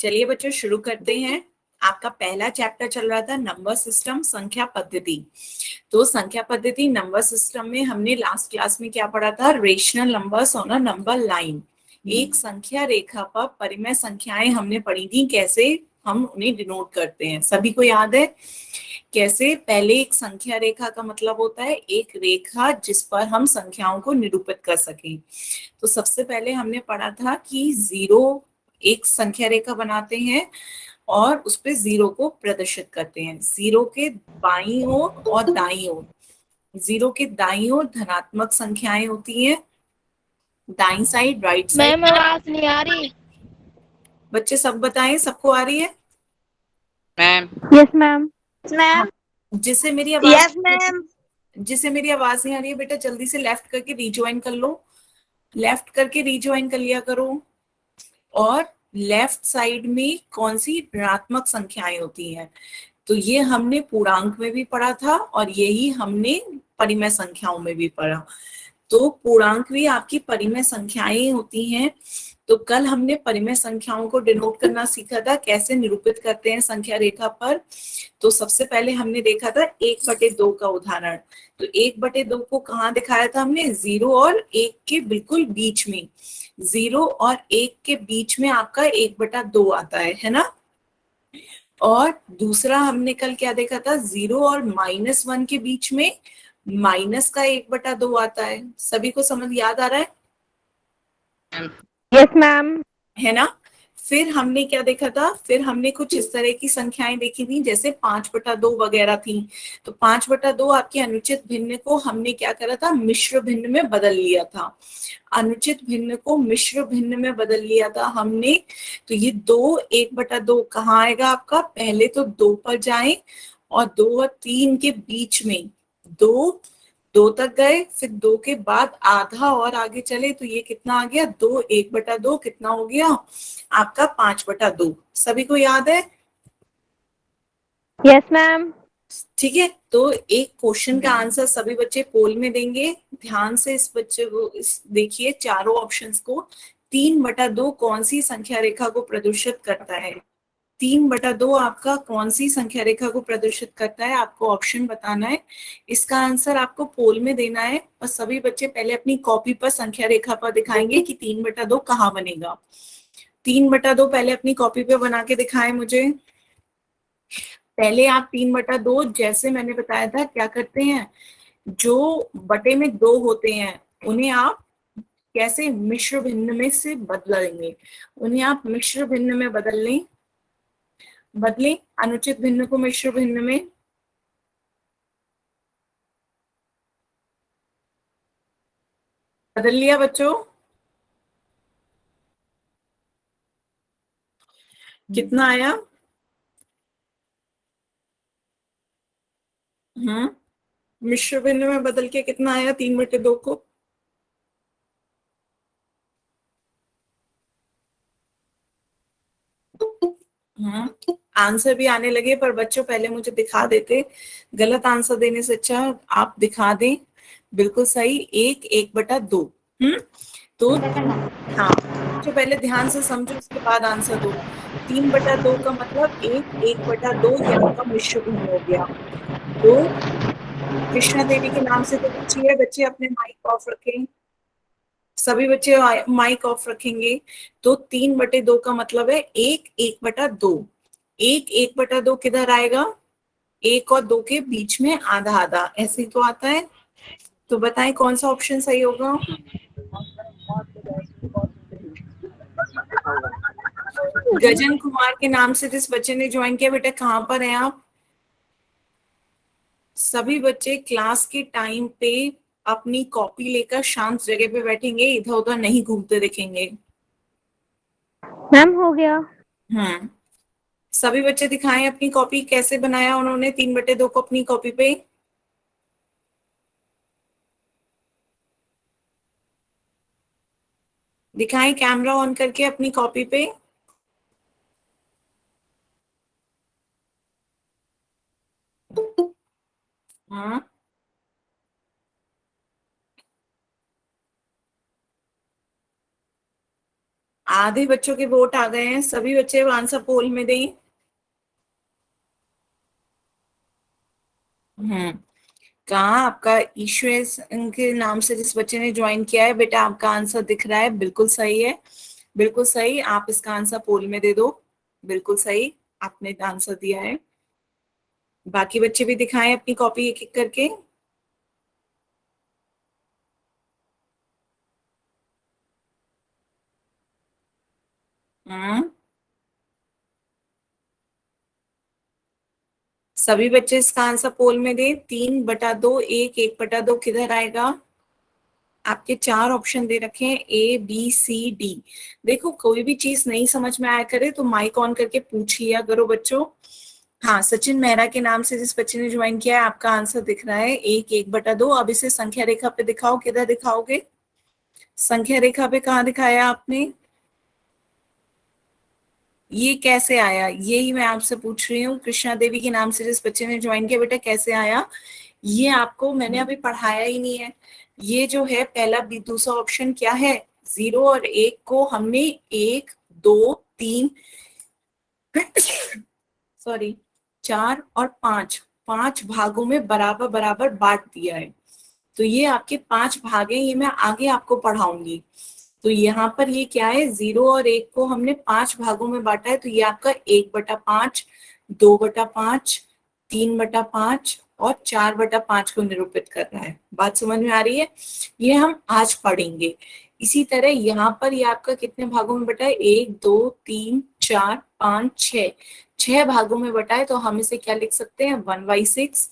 चलिए बच्चों शुरू करते हैं। आपका पहला चैप्टर चल रहा था नंबर सिस्टम, संख्या पद्धति। तो संख्या पद्धति नंबर सिस्टम में हमने लास्ट क्लास में क्या पढ़ा था? Rational numbers on a number line. एक संख्या रेखा पर परिमेय संख्याएं हमने पढ़ी थी, कैसे हम उन्हें डिनोट करते हैं। सभी को याद है कैसे? पहले एक संख्या रेखा का मतलब होता है एक रेखा जिस पर हम संख्याओं को निरूपित कर सकें। तो सबसे पहले हमने पढ़ा था कि जीरो, एक संख्या रेखा बनाते हैं और उस पे जीरो को प्रदर्शित करते हैं। जीरो के बाईं ओर और दाईं ओर, जीरो के दाईं ओर धनात्मक संख्याएं होती हैं, दाईं साइड राइट साइड। मैम आवाज नहीं आ रही। बच्चे सब बताएं, सबको आ रही है? Ma'am yes ma'am. हाँ। जिसे मेरी आवाज यस मैम। जिसे मेरी आवाज नहीं आ रही है बेटा जल्दी से लेफ्ट करके रिज्वाइन कर लो, लेफ्ट करके रिज्वाइन कर लिया करो। और लेफ्ट साइड में कौन सी ऋणात्मक संख्याएं होती हैं? तो ये हमने पूर्णांक में भी पढ़ा था और यही हमने परिमेय संख्याओं में भी पढ़ा। तो पूर्णांक भी आपकी परिमेय संख्याएं होती हैं। तो कल हमने परिमेय संख्याओं को डिनोट करना सीखा था, कैसे निरूपित करते हैं संख्या रेखा पर। तो सबसे पहले हमने देखा था 1/2 का उदाहरण। तो 1/2 को कहाँ दिखाया था हमने? 0 और 1 के बिल्कुल बीच में। 0 और 1 के बीच में आपका 1/2 आता है ना। और दूसरा हमने कल क्या देखा था? 0 और -1 के बीच में माइनस का 1/2 आता है। सभी को समझ याद आ रहा है? Yes ma'am. है ना। फिर हमने क्या देखा था? फिर हमने कुछ इस तरह की संख्याएं देखी थी जैसे 5/2 वगैरह थी। तो 5/2 आपके अनुचित भिन्न को हमने क्या करा था? मिश्र भिन्न में बदल लिया था। अनुचित भिन्न को मिश्र भिन्न में बदल लिया था हमने। तो ये 1/2 कहाँ आएगा आपका? पहले तो 2 पर जाएं और 2 और 3 के बीच में, 2 तक गए, फिर 2 के बाद आधा और आगे चले तो ये कितना आ गया? 2, 1/2 कितना हो गया आपका? 5/2। सभी को याद है? Yes ma'am. ठीक है। तो एक क्वेश्चन का आंसर सभी बच्चे पोल में देंगे। ध्यान से इस बच्चे को देखिए चारों ऑप्शंस को। 3/2 कौन सी संख्या रेखा को प्रदर्शित करता है? 3/2 आपका कौन सी संख्या रेखा को प्रदर्शित करता है? आपको ऑप्शन बताना है। इसका आंसर आपको पोल में देना है और सभी बच्चे पहले अपनी कॉपी पर संख्या रेखा पर दिखाएंगे कि 3/2 कहाँ बनेगा। 3/2 पहले अपनी कॉपी पे बना के दिखाएं मुझे। पहले आप 3/2 जैसे मैंने बताया था क्या करते हैं, जो बटे में 2 होते हैं उन्हें आप कैसे मिश्र भिन्न में से बदलेंगे। उन्हें आप मिश्र भिन्न में बदलें अनुचित भिन्न को मिश्र भिन्न में। बदल लिया बच्चों? कितना आया? मिश्र भिन्न में बदल के कितना आया 3/2 को? आंसर भी आने लगे, पर बच्चों पहले मुझे दिखा देते। गलत आंसर देने से अच्छा आप दिखा दें। बिल्कुल सही, 1/2। तो हाँ, तो पहले ध्यान से समझो उसके बाद आंसर दो। 3/2 का मतलब 1/2 ये आपका मिश्र भिन्न हो गया। तो कृष्णा देवी के नाम से तो पूछिए बच्चे अपने माइक ऑफ रखें। सभी बच्चे माइक ऑफ रखेंगे। तो 3/2 का मतलब है 1/2। 1/2 किधर आएगा? 1 और 2 के बीच में आधा आधा, ऐसे ही तो आता है। तो बताएं कौन सा ऑप्शन सही होगा? गजन कुमार के नाम से जिस बच्चे ने ज्वाइन किया, बेटा कहाँ पर हैं आप? सभी बच्चे क्लास के टाइम पे अपनी कॉपी लेकर शांत जगह पे बैठेंगे, इधर उधर नहीं घूमते दिखेंगे। मैम हो गया। सभी बच्चे दिखाएं अपनी कॉपी, कैसे बनाया उन्होंने 3/2 को अपनी कॉपी पे। दिखाएं कैमरा ऑन करके अपनी कॉपी पे। हाँ, आधे बच्चों के वोट आ गए हैं, सभी बच्चे आंसर पोल में दें। कहाँ आपका ईश्वर के नाम से जिस बच्चे ने ज्वाइन किया है, बेटा आपका आंसर दिख रहा है, बिल्कुल सही है, बिल्कुल सही। आप इसका आंसर पोल में दे दो, बिल्कुल सही, आपने आंसर दिया है। बाकी बच्चे भी दिखाएं अपनी कॉपी एक एक करके। हम्म सभी बच्चे इसका आंसर पोल में दें। 3/2, 1/2 किधर आएगा? आपके चार ऑप्शन दे रखे हैं, A B C D। देखो कोई भी चीज नहीं समझ में आया करे तो माइक ऑन करके पूछ लिया करो बच्चों। हाँ, सचिन मेहरा के नाम से जिस बच्चे ने ज्वाइन किया है, आपका आंसर दिख रहा है 1/2। अब इसे संख्या रेखा पे दिखाओ, किधर दिखाओगे? संख्या रेखा पे कहाँ दिखाया आपने? ये कैसे आया, यही मैं आपसे पूछ रही हूँ। कृष्णा देवी के नाम से जिस बच्चे ने ज्वाइन किया, बेटा कैसे आया? ये आपको मैंने अभी पढ़ाया ही नहीं है। ये जो है पहला बी दूसरा ऑप्शन क्या है? 0 और 1 को हमने 1 2 3 सॉरी 4 और 5, 5 भागों में बराबर बराबर बांट दिया है। तो ये आपके 5 भाग हैं, ये मैं आगे आपको पढ़ाऊंगी। तो यहाँ पर ये क्या है, 0 और 1 को हमने 5 भागों में बांटा है, तो ये आपका 1/5, 2/5, 3/5 और 4/5 को निरूपित कर रहा है। बात समझ में आ रही है? ये हम आज पढ़ेंगे। इसी तरह यहाँ पर ये आपका कितने भागों में बटा है? 1 2 3 4 5 6, 6 भागों में बटा है। तो हम इसे क्या लिख सकते हैं? 1/6,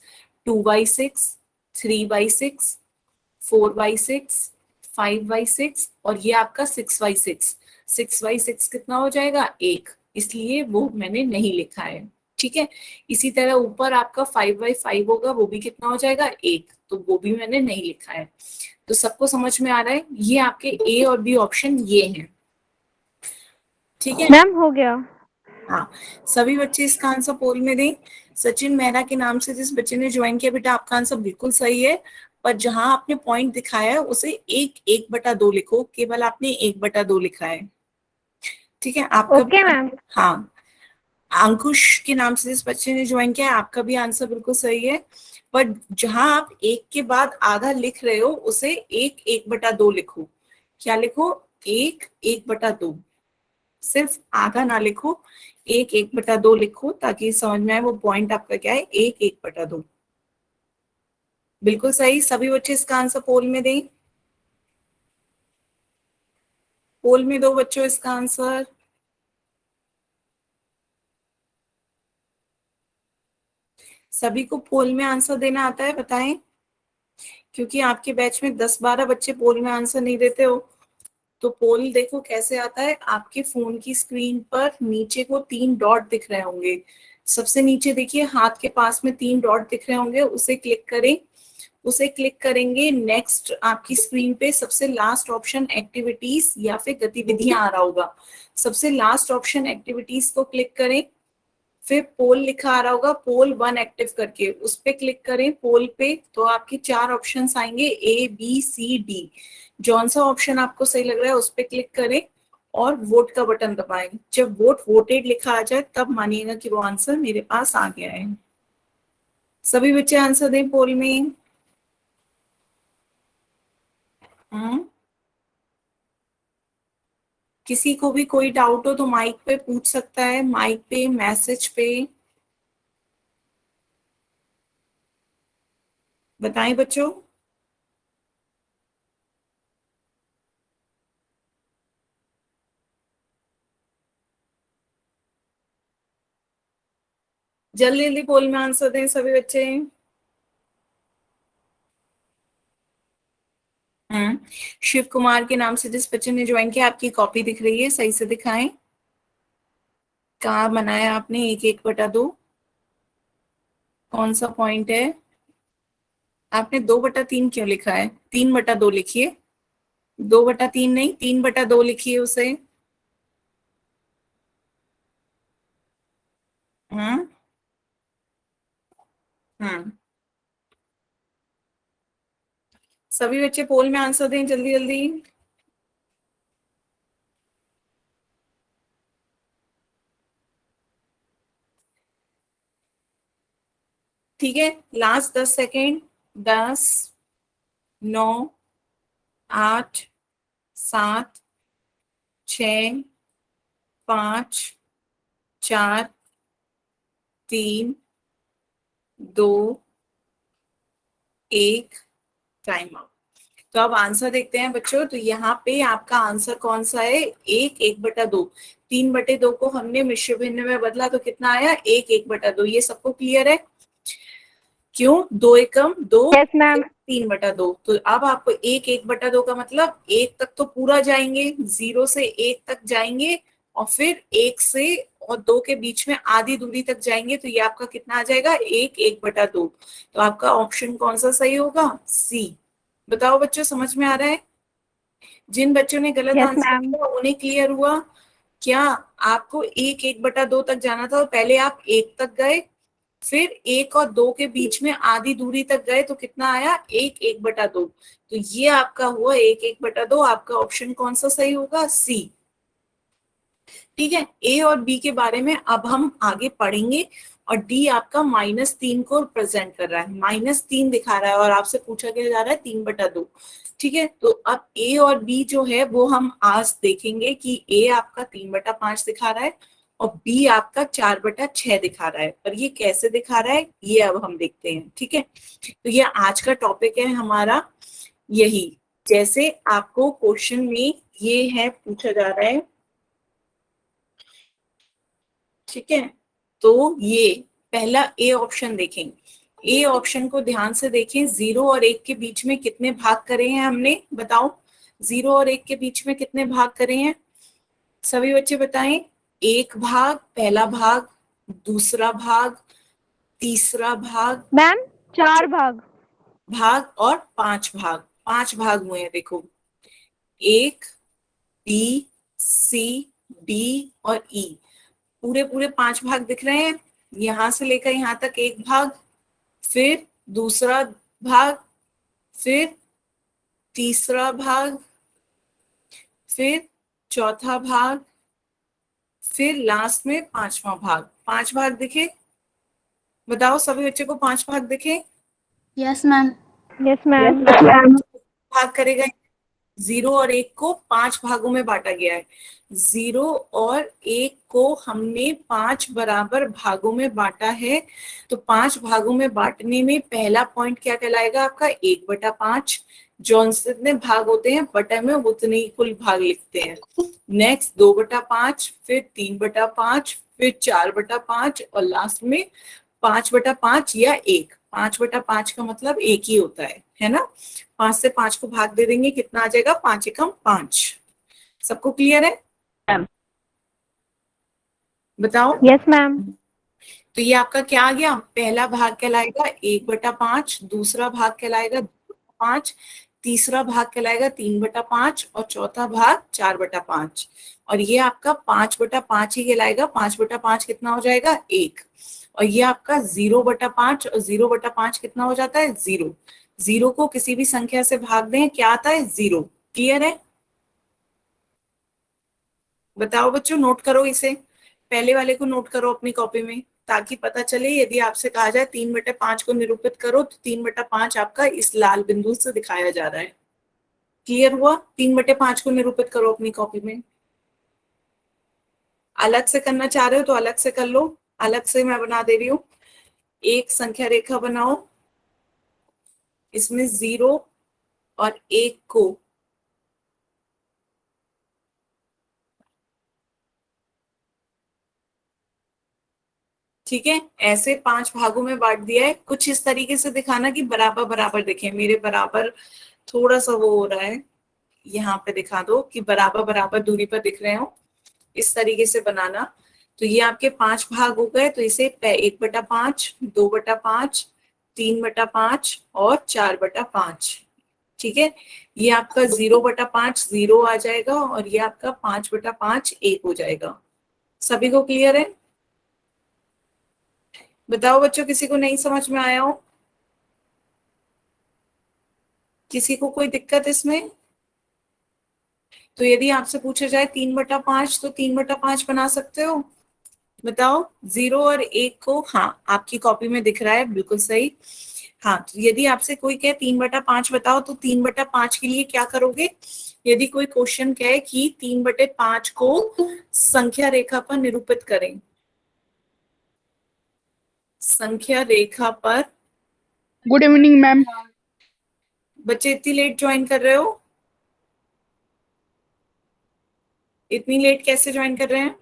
2/6, 3/6, 4/6, 5/6 और ये आपका 6/6। 6/6 कितना हो जाएगा? 1, इसलिए वो मैंने नहीं लिखा है। ठीक है। इसी तरह ऊपर आपका 5/5 होगा, वो भी कितना हो जाएगा? 1, तो वो भी मैंने नहीं लिखा है। तो सबको समझ में आ रहा है? ये आपके ए और बी ऑप्शन ये हैं। ठीक है मैम हो गया। हाँ, सभी बच्चे इसका आंसर पोल में दें। सचिन मेहरा के नाम से जिस बच्चे ने ज्वाइन किया, बेटा आपका आंसर बिल्कुल सही है, पर जहां आपने पॉइंट दिखाया है उसे 1/2 लिखो, केवल आपने 1/2 लिखा है। ठीक है, आपका ओके भी। मैम। हाँ, अंकुश के नाम से जिस बच्चे ने ज्वाइन किया है, आपका भी आंसर बिल्कुल सही है, पर जहां आप एक के बाद आधा लिख रहे हो उसे 1/2 लिखो। क्या लिखो? 1/2, सिर्फ आधा ना लिखो, 1/2 लिखो, ताकि समझ में आए वो पॉइंट आपका क्या है, 1/2। बिल्कुल सही, सभी बच्चे इसका आंसर पोल में दें। पोल में दो बच्चों इसका आंसर। सभी को पोल में आंसर देना आता है, बताएं? क्योंकि आपके बैच में 10-12 बच्चे पोल में आंसर नहीं देते हो। तो पोल देखो कैसे आता है, आपके फोन की स्क्रीन पर नीचे को 3 डॉट दिख रहे होंगे। सबसे नीचे देखिए, हाथ के पास में 3 डॉट दिख रहे होंगे, उसे क्लिक करें। उसे क्लिक करेंगे, नेक्स्ट आपकी स्क्रीन पे सबसे लास्ट ऑप्शन एक्टिविटीज या फिर गतिविधियां आ रहा होगा। सबसे लास्ट ऑप्शन एक्टिविटीज को क्लिक करें, फिर पोल लिखा आ रहा होगा, पोल 1 एक्टिव करके उस पे क्लिक करें पोल पे, तो आपके 4 ऑप्शंस आएंगे A B C D। जौन सा ऑप्शन आपको सही लग रहा है उस पे क्लिक करें और वोट का बटन दबाएं। जब वोट वोटेड लिखा आ जाए तब मानिएगा कि वो आंसर मेरे पास आ गया है। सभी बच्चे आंसर दें पोल में। हम्म किसी को भी कोई डाउट हो तो माइक पे पूछ सकता है, माइक पे, मैसेज पे। बताएं बच्चों। जल्दी जल्दी पोल में आंसर दें सभी बच्चे। हम्म शिव कुमार के नाम से जिस बच्चे ने ज्वाइन किया, आपकी कॉपी दिख रही है, सही से दिखाएं। कहाँ बनाया आपने 1/2? कौन सा पॉइंट है? आपने 2/3 क्यों लिखा है? 3/2 लिखिए। 2/3 नहीं, 3/2 लिखिए उसे। हम्म हम्म सभी बच्चे पोल में आंसर दें जल्दी जल्दी। ठीक है, लास्ट 10 सेकेंड। 10, 9, 8, 7, 6, 5, 4, 3, 2, 1, time out. तो अब आंसर देखते हैं बच्चों। तो यहाँ पे आपका आंसर कौन सा है? 1/2। 3/2 को हमने मिश्र भिन्न में बदला तो कितना आया? 1/2। ये सबको क्लियर है? क्यों? 2 एकम 2, यस मैम। 3/2। तो अब आपको 1/2 का मतलब 1 तक तो पूरा जाएंगे, 0 से 1 तक जाएंगे, और फिर 1 से और 2 के बीच में आधी दूरी तक जाएंगे। तो ये आपका कितना आ जाएगा? 1/2। तो आपका ऑप्शन कौन सा सही होगा? सी। बताओ बच्चों, समझ में आ रहा है? जिन बच्चों ने गलत यस आंसर मैम। दिया उन्हें क्लियर हुआ क्या? आपको 1/2 तक जाना था और पहले आप 1 तक गए, फिर 1 और 2 के बीच में आधी दूरी तक गए तो कितना आया? 1/2। तो ये आपका हुआ 1/2। आपका ऑप्शन कौन सा सही होगा? सी। ठीक है, ए और बी के बारे में अब हम आगे पढ़ेंगे। और डी आपका -3 को प्रेजेंट कर रहा है, -3 दिखा रहा है और आपसे पूछा गया जा रहा है 3/2। ठीक है, तो अब ए और बी जो है वो हम आज देखेंगे कि ए आपका 3/5 दिखा रहा है और बी आपका 4/6 दिखा रहा है। पर ये कैसे दिखा रहा है ये अब हम देखते हैं। ठीक है, तो ये आज का टॉपिक है हमारा यही। जैसे आपको क्वेश्चन में ये है पूछा जा रहा है, ठीक है, तो ये पहला ए ऑप्शन देखेंगे। ए ऑप्शन को ध्यान से देखें। 0 और 1 के बीच में कितने भाग करे हैं हमने? बताओ, 0 और 1 के बीच में कितने भाग करे हैं? सभी बच्चे बताएं। 1 भाग, पहला भाग, दूसरा भाग, तीसरा भाग, मैम 4 भाग। भाग और 5 भाग। 5 भाग हुए हैं देखो। 1, बी, सी, डी और ई, पूरे पूरे 5 भाग दिख रहे हैं। यहां से लेकर यहां तक 1 भाग, फिर दूसरा भाग, फिर तीसरा भाग, फिर चौथा भाग, फिर लास्ट में 5वां भाग। 5 भाग दिखे? बताओ सभी बच्चे को 5 भाग दिखे? Yes ma'am. Yes ma'am. भाग करेगा। 0 और 1 को 5 भागों में बांटा गया है। 0 और 1 को हमने 5 बराबर भागों में बांटा है। तो 5 भागों में बांटने में पहला पॉइंट क्या कहलाएगा आपका? 1/5। जौन से इतने भाग होते हैं बटे में उतने ही कुल भाग लिखते हैं। नेक्स्ट 2/5, फिर 3/5, फिर 4/5 और लास्ट में 5/5 या 1। 5/5 का मतलब 1 ही होता है ना? 5 से 5 को भाग दे देंगे, कितना आ जाएगा? 5 एकम 5। सबको क्लियर है? बताओ। Yes ma'am. तो ये आपका क्या आ गया? पहला भाग कहलाएगा 1/5, दूसरा भाग कहलाएगा 2/5, तीसरा भाग कहलाएगा 3/5 और चौथा भाग 4/5। और ये आपका 5/5 ही कहलाएगा। 5/5 कितना हो जाएगा? 1। और ये आपका 0/5, और 0/5 कितना हो जाता है? 0। 0 को किसी भी संख्या से भाग दें, क्या आता है? 0। क्लियर है? बताओ बच्चों, नोट करो इसे। पहले वाले को नोट करो अपनी कॉपी में, ताकि पता चले यदि आपसे कहा जाए 3/5 को निरूपित करो तो 3/5 आपका इस लाल बिंदु से दिखाया जा रहा है। क्लियर हुआ? 3/5 को निरूपित करो अपनी कॉपी में। अलग से करना चाह रहे हो तो अलग से कर लो, अलग से मैं बना दे रही हूँ। एक संख्या रेखा बनाओ, इसमें 0 और 1 को ठीक है ऐसे 5 भागों में बांट दिया है। कुछ इस तरीके से दिखाना कि बराबर बराबर दिखे। मेरे बराबर थोड़ा सा वो हो रहा है, यहाँ पे दिखा दो कि बराबर बराबर दूरी पर दिख रहे हो, इस तरीके से बनाना। तो ये आपके 5 भाग हो गए। तो इसे 1/5, 2/5, 3/5 और 4/5। ठीक है, ये आपका 0/5 0 आ जाएगा और ये आपका 5/5 1 हो जाएगा। सभी को क्लियर है? बताओ बच्चों, किसी को नहीं समझ में आया हो? किसी को कोई दिक्कत इसमें? तो यदि आपसे पूछा जाए 3/5 तो 3/5 बना सकते हो? बताओ 0 और 1 को, हाँ आपकी कॉपी में दिख रहा है, बिल्कुल सही। हाँ, तो यदि आपसे कोई कहे 3/5 बताओ, तो 3/5 के लिए क्या करोगे? यदि कोई क्वेश्चन कहे कि 3/5 को संख्या रेखा पर निरूपित करें, संख्या रेखा पर। Good evening ma'am. बच्चे इतनी लेट ज्वाइन कर रहे हो? इतनी लेट कैसे ज्वाइन कर रहे हैं?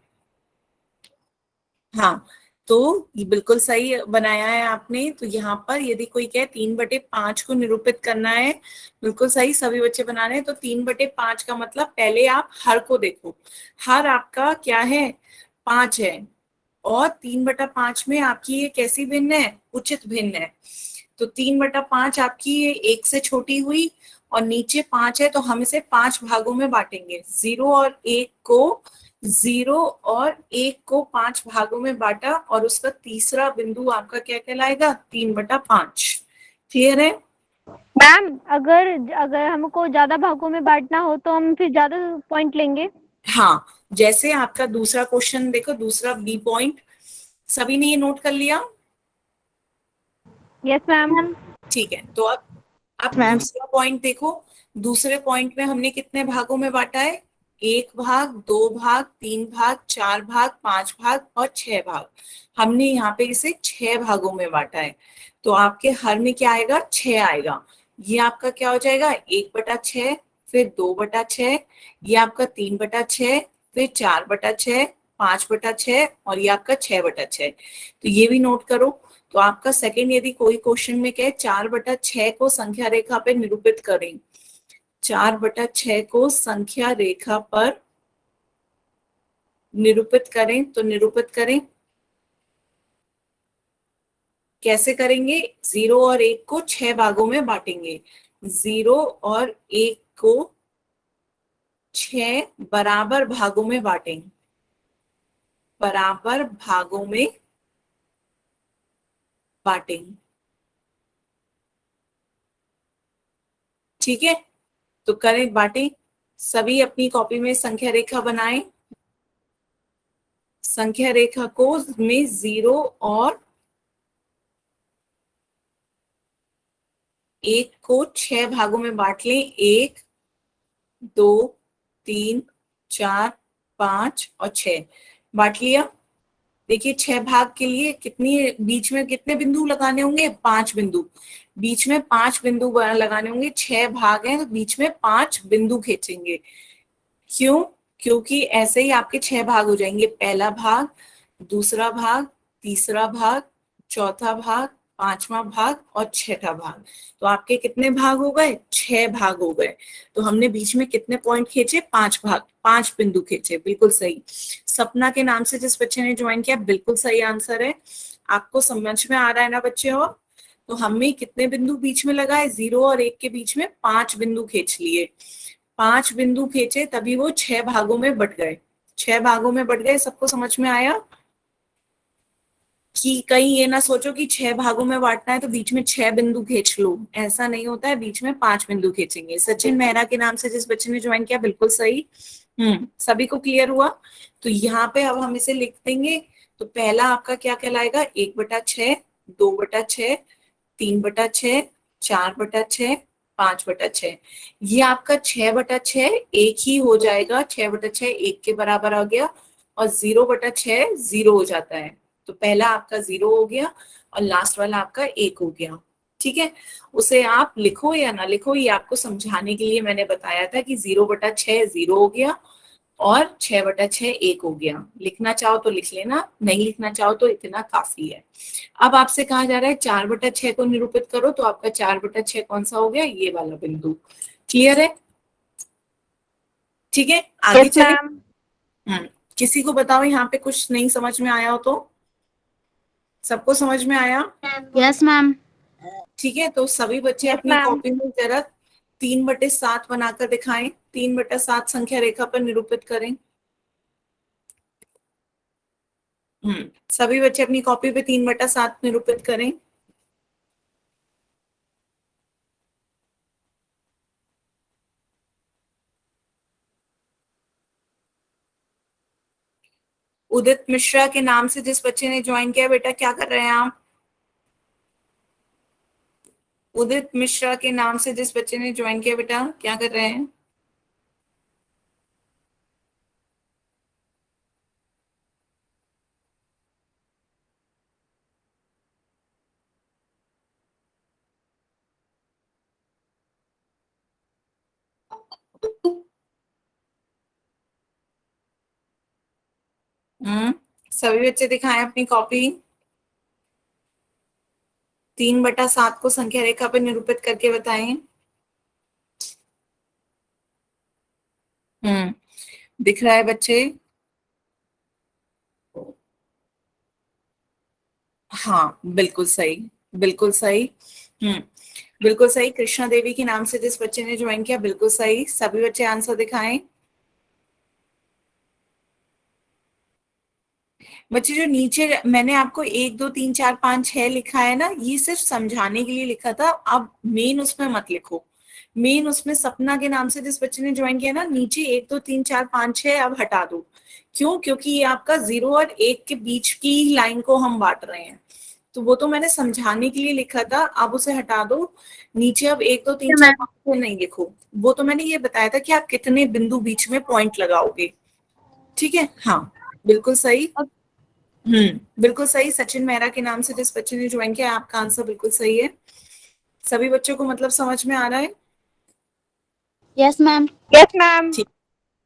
हाँ, तो ये बिल्कुल सही बनाया है आपने। तो यहाँ पर यदि कोई कहे 3/5 को निरूपित करना है, बिल्कुल सही, सभी बच्चे बना रहे हैं। तो 3/5 का मतलब, पहले आप हर को देखो। हर आपका क्या है? 5 है। और 3/5 में आपकी ये कैसी भिन्न है? उचित भिन्न है। तो 3/5 आपकी ये 1 से छोटी हुई, और नीचे 5 है, तो हम इसे 5 भागों में बांटेंगे। 0 और 1 को 5 भागों में बांटा, और उसका तीसरा बिंदु आपका क्या कहलाएगा? 3/5। क्लियर है? मैम, अगर अगर हमको ज्यादा भागों में बांटना हो तो हम फिर ज्यादा पॉइंट लेंगे। हाँ, जैसे आपका दूसरा क्वेश्चन देखो, दूसरा बी पॉइंट, सभी ने ये नोट कर लिया? Yes ma'am. ठीक है, तो अब मैम। दूसरा पॉइंट देखो। दूसरे पॉइंट में हमने कितने भागों में बांटा है? 1 भाग, 2 भाग, 3 भाग, 4 भाग, 5 भाग और 6 भाग। हमने यहाँ पे इसे 6 भागों में बांटा है। तो आपके हर में क्या आएगा? 6 आएगा। ये आपका क्या हो जाएगा? 1/6, फिर 2/6, ये आपका 3/6, फिर 4/6, 5/6, और ये आपका 6/6। तो ये भी नोट करो। तो आपका सेकंड, यदि कोई क्वेश्चन में कहे 4/6 को संख्या रेखा पर निरूपित करें, 4/6 को संख्या रेखा पर निरूपित करें, तो निरूपित करें कैसे करेंगे? 0 और 1 को 6 भागों में बांटेंगे। 0 और 1 को 6 बराबर भागों में बांटेंगे, बराबर भागों में बांटेंगे। ठीक है, तो करें, बांटें। सभी अपनी कॉपी में संख्या रेखा बनाएं। संख्या रेखा को में 0 और 1 को 6 भागों में बांट लें। 1, 2, 3, 4, 5 और 6 बांट लिया। देखिए 6 भाग के लिए कितनी, बीच में कितने बिंदु लगाने होंगे? 5 बिंदु। बीच में 5 बिंदु लगाने होंगे। 6 भाग हैं, तो बीच में 5 बिंदु खींचेंगे। क्यों? क्योंकि ऐसे ही आपके 6 भाग हो जाएंगे। पहला भाग, दूसरा भाग, तीसरा भाग, चौथा भाग, पांचवा भाग और छठा भाग। तो आपके कितने भाग हो गए? 6 भाग हो गए। तो हमने बीच में कितने पॉइंट खींचे? 5 भाग, 5 बिंदु खींचे। बिल्कुल सही। सपना के नाम से जिस बच्चे ने ज्वाइन किया, बिल्कुल सही आंसर है। आपको समझ में आ रहा है ना बच्चे? और तो हमने कितने बिंदु बीच में लगाए? 0 और 1 के बीच में 5 बिंदु खींच लिए। 5 बिंदु खींचे, तभी वो 6 भागों में बट गए। 6 भागों में बट गए। सबको समझ में आया? कि कहीं ये ना सोचो कि 6 भागों में बांटना है तो बीच में 6 बिंदु खींच लो, ऐसा नहीं होता है। बीच में 5 बिंदु खींचेंगे। सचिन मेहरा के नाम से जिस बच्चे ने ज्वाइन किया, बिल्कुल सही। सभी को क्लियर हुआ? तो यहाँ पे अब हम इसे लिख देंगे। तो पहला आपका क्या कहलाएगा? 1/6, 2/6, 3/6, 4/6, 5/6। ये आपका 6/6 एक ही हो जाएगा। 6/6 1 के बराबर आ गया, और 0/6 0 हो जाता है। तो पहला आपका 0 हो गया, और लास्ट वाला आपका 1 हो गया। ठीक है, उसे आप लिखो या ना लिखो, ये आपको समझाने के लिए मैंने बताया था कि 0/6 0 हो गया, और 6/6 1 हो गया। लिखना चाहो तो लिख लेना, नहीं लिखना चाहो तो इतना काफी है। अब आपसे कहा जा रहा है 4/6 को निरूपित करो, तो आपका 4/6 कौन सा हो गया? ये वाला बिंदु। क्लियर है? ठीक है, आगे यस चले। मैम। किसी को बताओ यहाँ पे कुछ नहीं समझ में आया हो तो? सबको समझ में आया? Yes ma'am. ठीक है, तो सभी बच्चे यस अपनी मैम। कॉपी में जरा 3/7 बनाकर दिखाएं। 3/7 संख्या रेखा पर निरूपित करें। सभी बच्चे अपनी कॉपी पे 3/7 निरूपित करें। उदित मिश्रा के नाम से जिस बच्चे ने ज्वाइन किया, बेटा क्या कर रहे हैं आप? उदित मिश्रा के नाम से जिस बच्चे ने ज्वाइन किया, बेटा क्या कर रहे हैं? सभी बच्चे दिखाएं अपनी कॉपी। 3/7 को संख्या रेखा पर निरूपित करके बताएं। दिख रहा है बच्चे? हाँ बिल्कुल सही, बिल्कुल सही। बिल्कुल सही। कृष्णा देवी के नाम से जिस बच्चे ने ज्वाइन किया, बिल्कुल सही। सभी बच्चे आंसर दिखाएं। बच्चे जो नीचे मैंने आपको 1 2 3 4 5 6 लिखा है ना, ये सिर्फ समझाने के लिए लिखा था। अब मेन उसमें मत लिखो। मेन उसमें सपना के नाम से जिस बच्चे ने ज्वाइन किया ना, नीचे 1 2 3 4 5 6 अब हटा दो। क्यों? क्योंकि ये आपका 0 और 1 के बीच की लाइन को हम बांट रहे हैं, तो वो तो मैंने समझाने के लिए लिखा था। अब उसे हटा दो। नीचे अब 1 2 3 4 5 6 नहीं लिखो। वो तो मैंने ये बताया था कि आप कितने बिंदु बीच में पॉइंट लगाओगे। ठीक है? हाँ बिल्कुल सही। बिल्कुल सही। सचिन मेहरा के नाम से जिस बच्चे ने ज्वाइन किया, आपका आंसर बिल्कुल सही है। सभी बच्चों को मतलब समझ में आ रहा है? Yes ma'am. Yes ma'am. ठीक।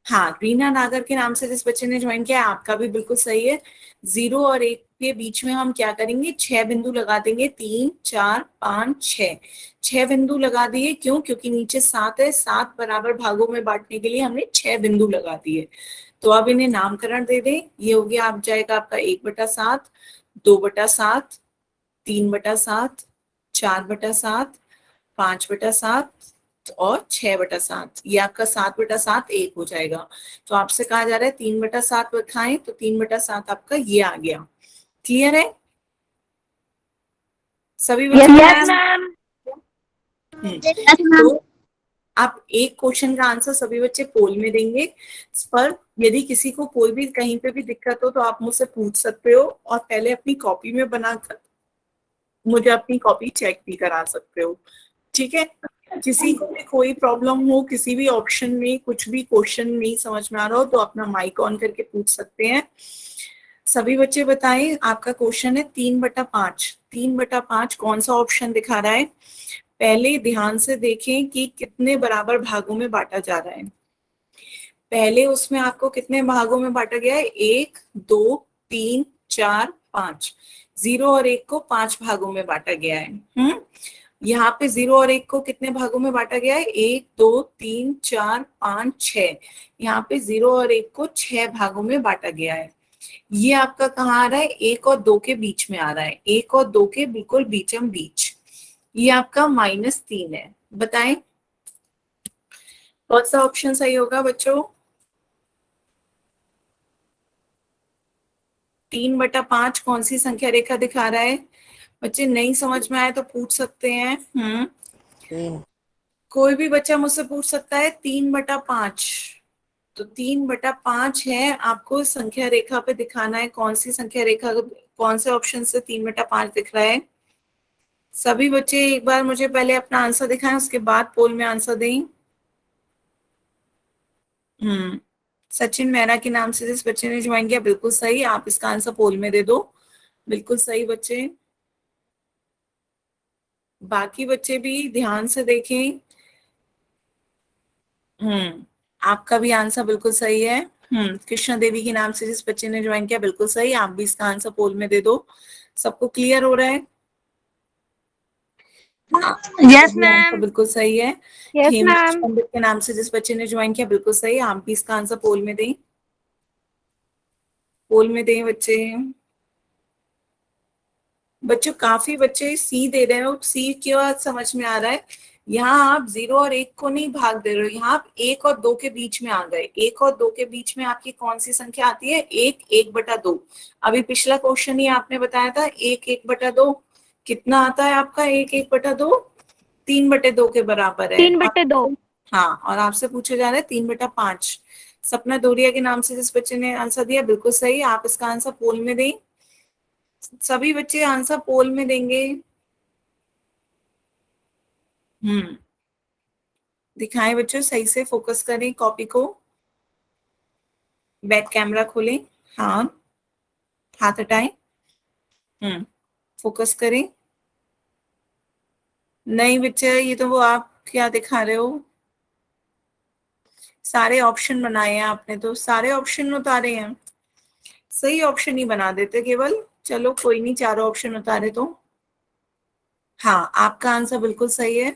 हाँ, रीना नागर के नाम से जिस बच्चे ने ज्वाइन किया, आपका भी बिल्कुल सही है। 0 और 1 के बीच में हम क्या करेंगे? 6 बिंदु लगा देंगे। 3 4 5 6, 6 बिंदु लगा दिए। क्यों? क्योंकि नीचे 7 है। 7 बराबर भागों में बांटने के लिए हमने 6 बिंदु लगा दिए। तो अब इन्हें नामकरण दे दें। ये हो गया, आप जाएगा आपका 1/7, 2/7, 3/7, 4/7, 5/7 और 6/7। ये आपका 7/7 1 हो जाएगा। तो आपसे कहा जा रहा है 3/7 लिखाएं, तो 3/7 आपका ये आ गया। क्लियर है? सभी बच्चे? Yes ma'am. Yes ma'am. तो आप एक क्वेश्चन का आंसर सभी बच्चे पोल में देंगे। पर यदि किसी को कोई भी कहीं पे भी दिक्कत हो तो आप मुझसे पूछ सकते हो, और पहले अपनी कॉपी में बनाकर मुझे अपनी कॉपी चेक भी करा सकते हो। ठीक है? किसी को भी कोई प्रॉब्लम हो, किसी भी ऑप्शन में कुछ भी क्वेश्चन नहीं समझ में आ रहा हो, तो अपना माइक ऑन करके पूछ सकते हैं। सभी बच्चे बताएं, आपका क्वेश्चन है 3/5। 3/5 कौन सा ऑप्शन दिखा रहा है? पहले ध्यान से देखें कि कितने बराबर भागों में बांटा जा रहा है। पहले उसमें आपको कितने भागों में बांटा गया है? 1 2 3 4 5। 0 और 1 को 5 भागों में बांटा गया है। यहाँ पे 0 और 1 को कितने भागों में बांटा गया है? 1 2 3 4 5 6। यहाँ पे 0 और 1 को 6 भागों में बांटा गया है। ये आपका कहाँ आ रहा है? 1 और 2 के बीच में आ रहा है। 1 और 2 के बिल्कुल बीचम बीच। ये आपका -3 है। बताएं कौन सा ऑप्शन सही होगा बच्चों? 3/5 कौन सी संख्या रेखा दिखा रहा है? बच्चे नहीं समझ में आए तो पूछ सकते हैं। कोई भी बच्चा मुझसे पूछ सकता है। 3/5, तो 3/5 है। आपको संख्या रेखा पे दिखाना है कौन सी संख्या रेखा, कौन से ऑप्शन से 3/5 दिख रहा है। सभी बच्चे एक बार मुझे पहले अपना आंसर दिखाएं, उसके बाद पोल में आंसर दें। सचिन मेहरा के नाम से जिस बच्चे ने ज्वाइन किया, बिल्कुल सही। आप इसका आंसर पोल में दे दो। बिल्कुल सही बच्चे। बाकी बच्चे भी ध्यान से देखें। आपका भी आंसर बिल्कुल सही है। कृष्णा देवी के नाम से जिस बच्चे ने ज्वाइन किया, बिल्कुल सही। आप भी इसका आंसर पोल में दे दो। सबको क्लियर हो रहा है? यस सभी आंसर मैम। बिल्कुल सही है। Yes Hemraj ma'am. पंडित के नाम से जिस बच्चे ने ज्वाइन किया, बिल्कुल सही। आप भी इसका आंसर पोल में दें। पोल में दें बच्चे। बच्चों काफी बच्चे सी दे रहे हो। सी क्यों समझ में आ रहा है? यहाँ आप 0 और 1 को नहीं भाग दे रहे हो, यहाँ आप 1 और 2 के बीच में आ गए। 1 और 2 के बीच में आपकी कौन सी संख्या आती है? 1 1/2। अभी पिछला क्वेश्चन ही आपने बताया था 1 1/2 कितना आता है आपका? 1 1/2 3/2 के बराबर है। 3/2। हाँ, और आपसे पूछा जा रहा है 3/5। सपना दोरिया के नाम से जिस बच्चे ने आंसर दिया बिल्कुल सही, आप इसका आंसर पोल में दें। सभी बच्चे आंसर पोल में देंगे। दिखाएं बच्चों, सही से फोकस करें कॉपी को। बैक कैमरा खोलें। हाँ, हाथ हटाएं। फोकस करें। नहीं बच्चे, ये तो वो आप क्या दिखा रहे हो? सारे ऑप्शन बनाए हैं आपने, तो सारे ऑप्शन उतारे हैं, सही ऑप्शन ही बना देते केवल। चलो कोई नहीं, चारों ऑप्शन उतारे तो। हाँ, आपका आंसर बिल्कुल सही है।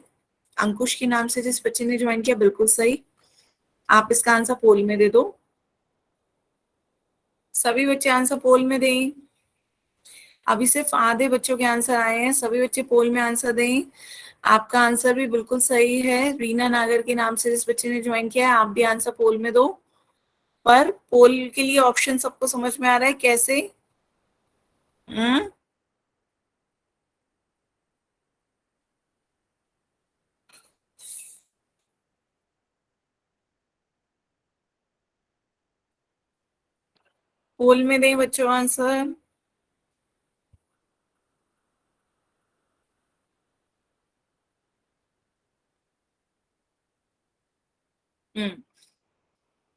अंकुश के नाम से जिस बच्चे ने ज्वाइन किया बिल्कुल सही, आप इसका आंसर पोल में दे दो। सभी बच्चे आंसर पोल में दें। अभी सिर्फ आधे बच्चों के आंसर आए हैं, सभी बच्चे पोल में आंसर दें। आपका आंसर भी बिल्कुल सही है। रीना नागर के नाम से जिस बच्चे ने ज्वाइन किया है, आप भी आंसर पोल में दो। पर पोल के लिए ऑप्शन सबको समझ में आ रहा है कैसे? हम्म पोल में दें बच्चों आंसर। हम्म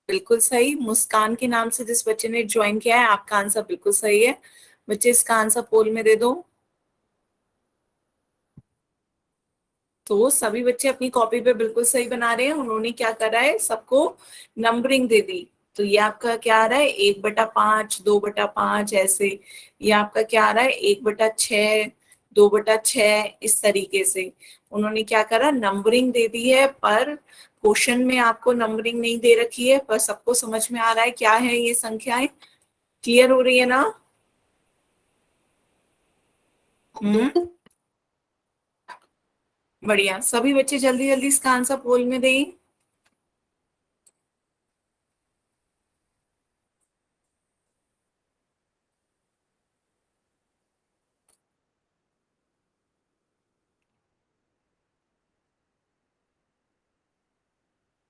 बिल्कुल सही। मुस्कान के नाम से जिस बच्चे ने ज्वाइन किया है, आपका आंसर बिल्कुल सही है। बच्चे इसका आंसर पोल में दे दो। तो सभी बच्चे अपनी कॉपी पे बिल्कुल सही बना रहे हैं। उन्होंने क्या करा है, सबको नंबरिंग दे दी। तो ये आपका क्या आ रहा है, 1/5, 2/5 ऐसे। ये आपका क्या आ रहा है, 1/6, 2/6, इस तरीके से उन्होंने क्या करा, नंबरिंग दे दी है। पर क्वेश्चन में आपको नंबरिंग नहीं दे रखी है, पर सबको समझ में आ रहा है क्या है ये संख्याएं। क्लियर हो रही है ना? हम्म बढ़िया। सभी बच्चे जल्दी जल्दी इसका आंसर पोल में दें।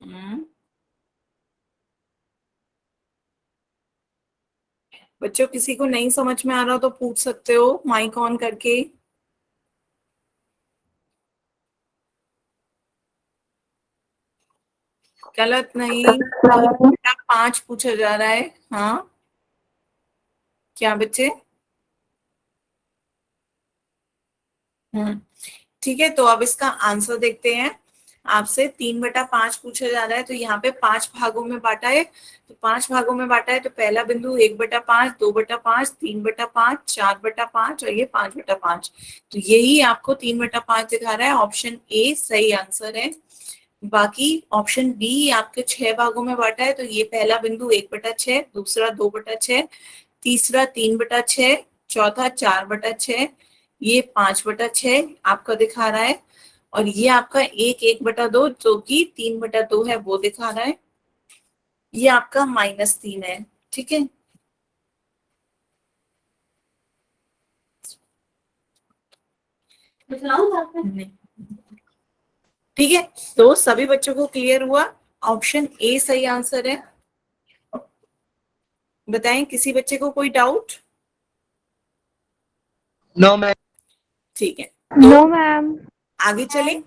हम्म बच्चों, किसी को नहीं समझ में आ रहा हो तो पूछ सकते हो माइक ऑन करके। गलत नहीं, 5 पूछा जा रहा है। हाँ, क्या बच्चे? हम्म ठीक है, तो अब इसका आंसर देखते हैं। आपसे 3/5 पूछा जा रहा है, तो यहाँ पे 5 भागों में बांटा है। तो 5 भागों में बांटा है, तो पहला बिंदु 1/5, 2/5, 3/5, 4/5 और ये 5/5। तो यही आपको 3/5 दिखा रहा है। ऑप्शन ए सही आंसर है। बाकी ऑप्शन बी आपके 6 भागों में बांटा है, तो ये पहला बिंदु 1/6, दूसरा 2/6, तीसरा 3/6, चौथा 4/6, ये 5/6 आपका दिखा रहा है। और ये आपका 1/2 जो कि 3/2 है वो दिखा रहा है। ये आपका -3 है। ठीक है, नहीं। ठीक है, तो सभी बच्चों को क्लियर हुआ। ऑप्शन ए सही आंसर है। बताएं, किसी बच्चे को कोई डाउट? No ma'am. ठीक है, नो तो मैम। आगे चलें।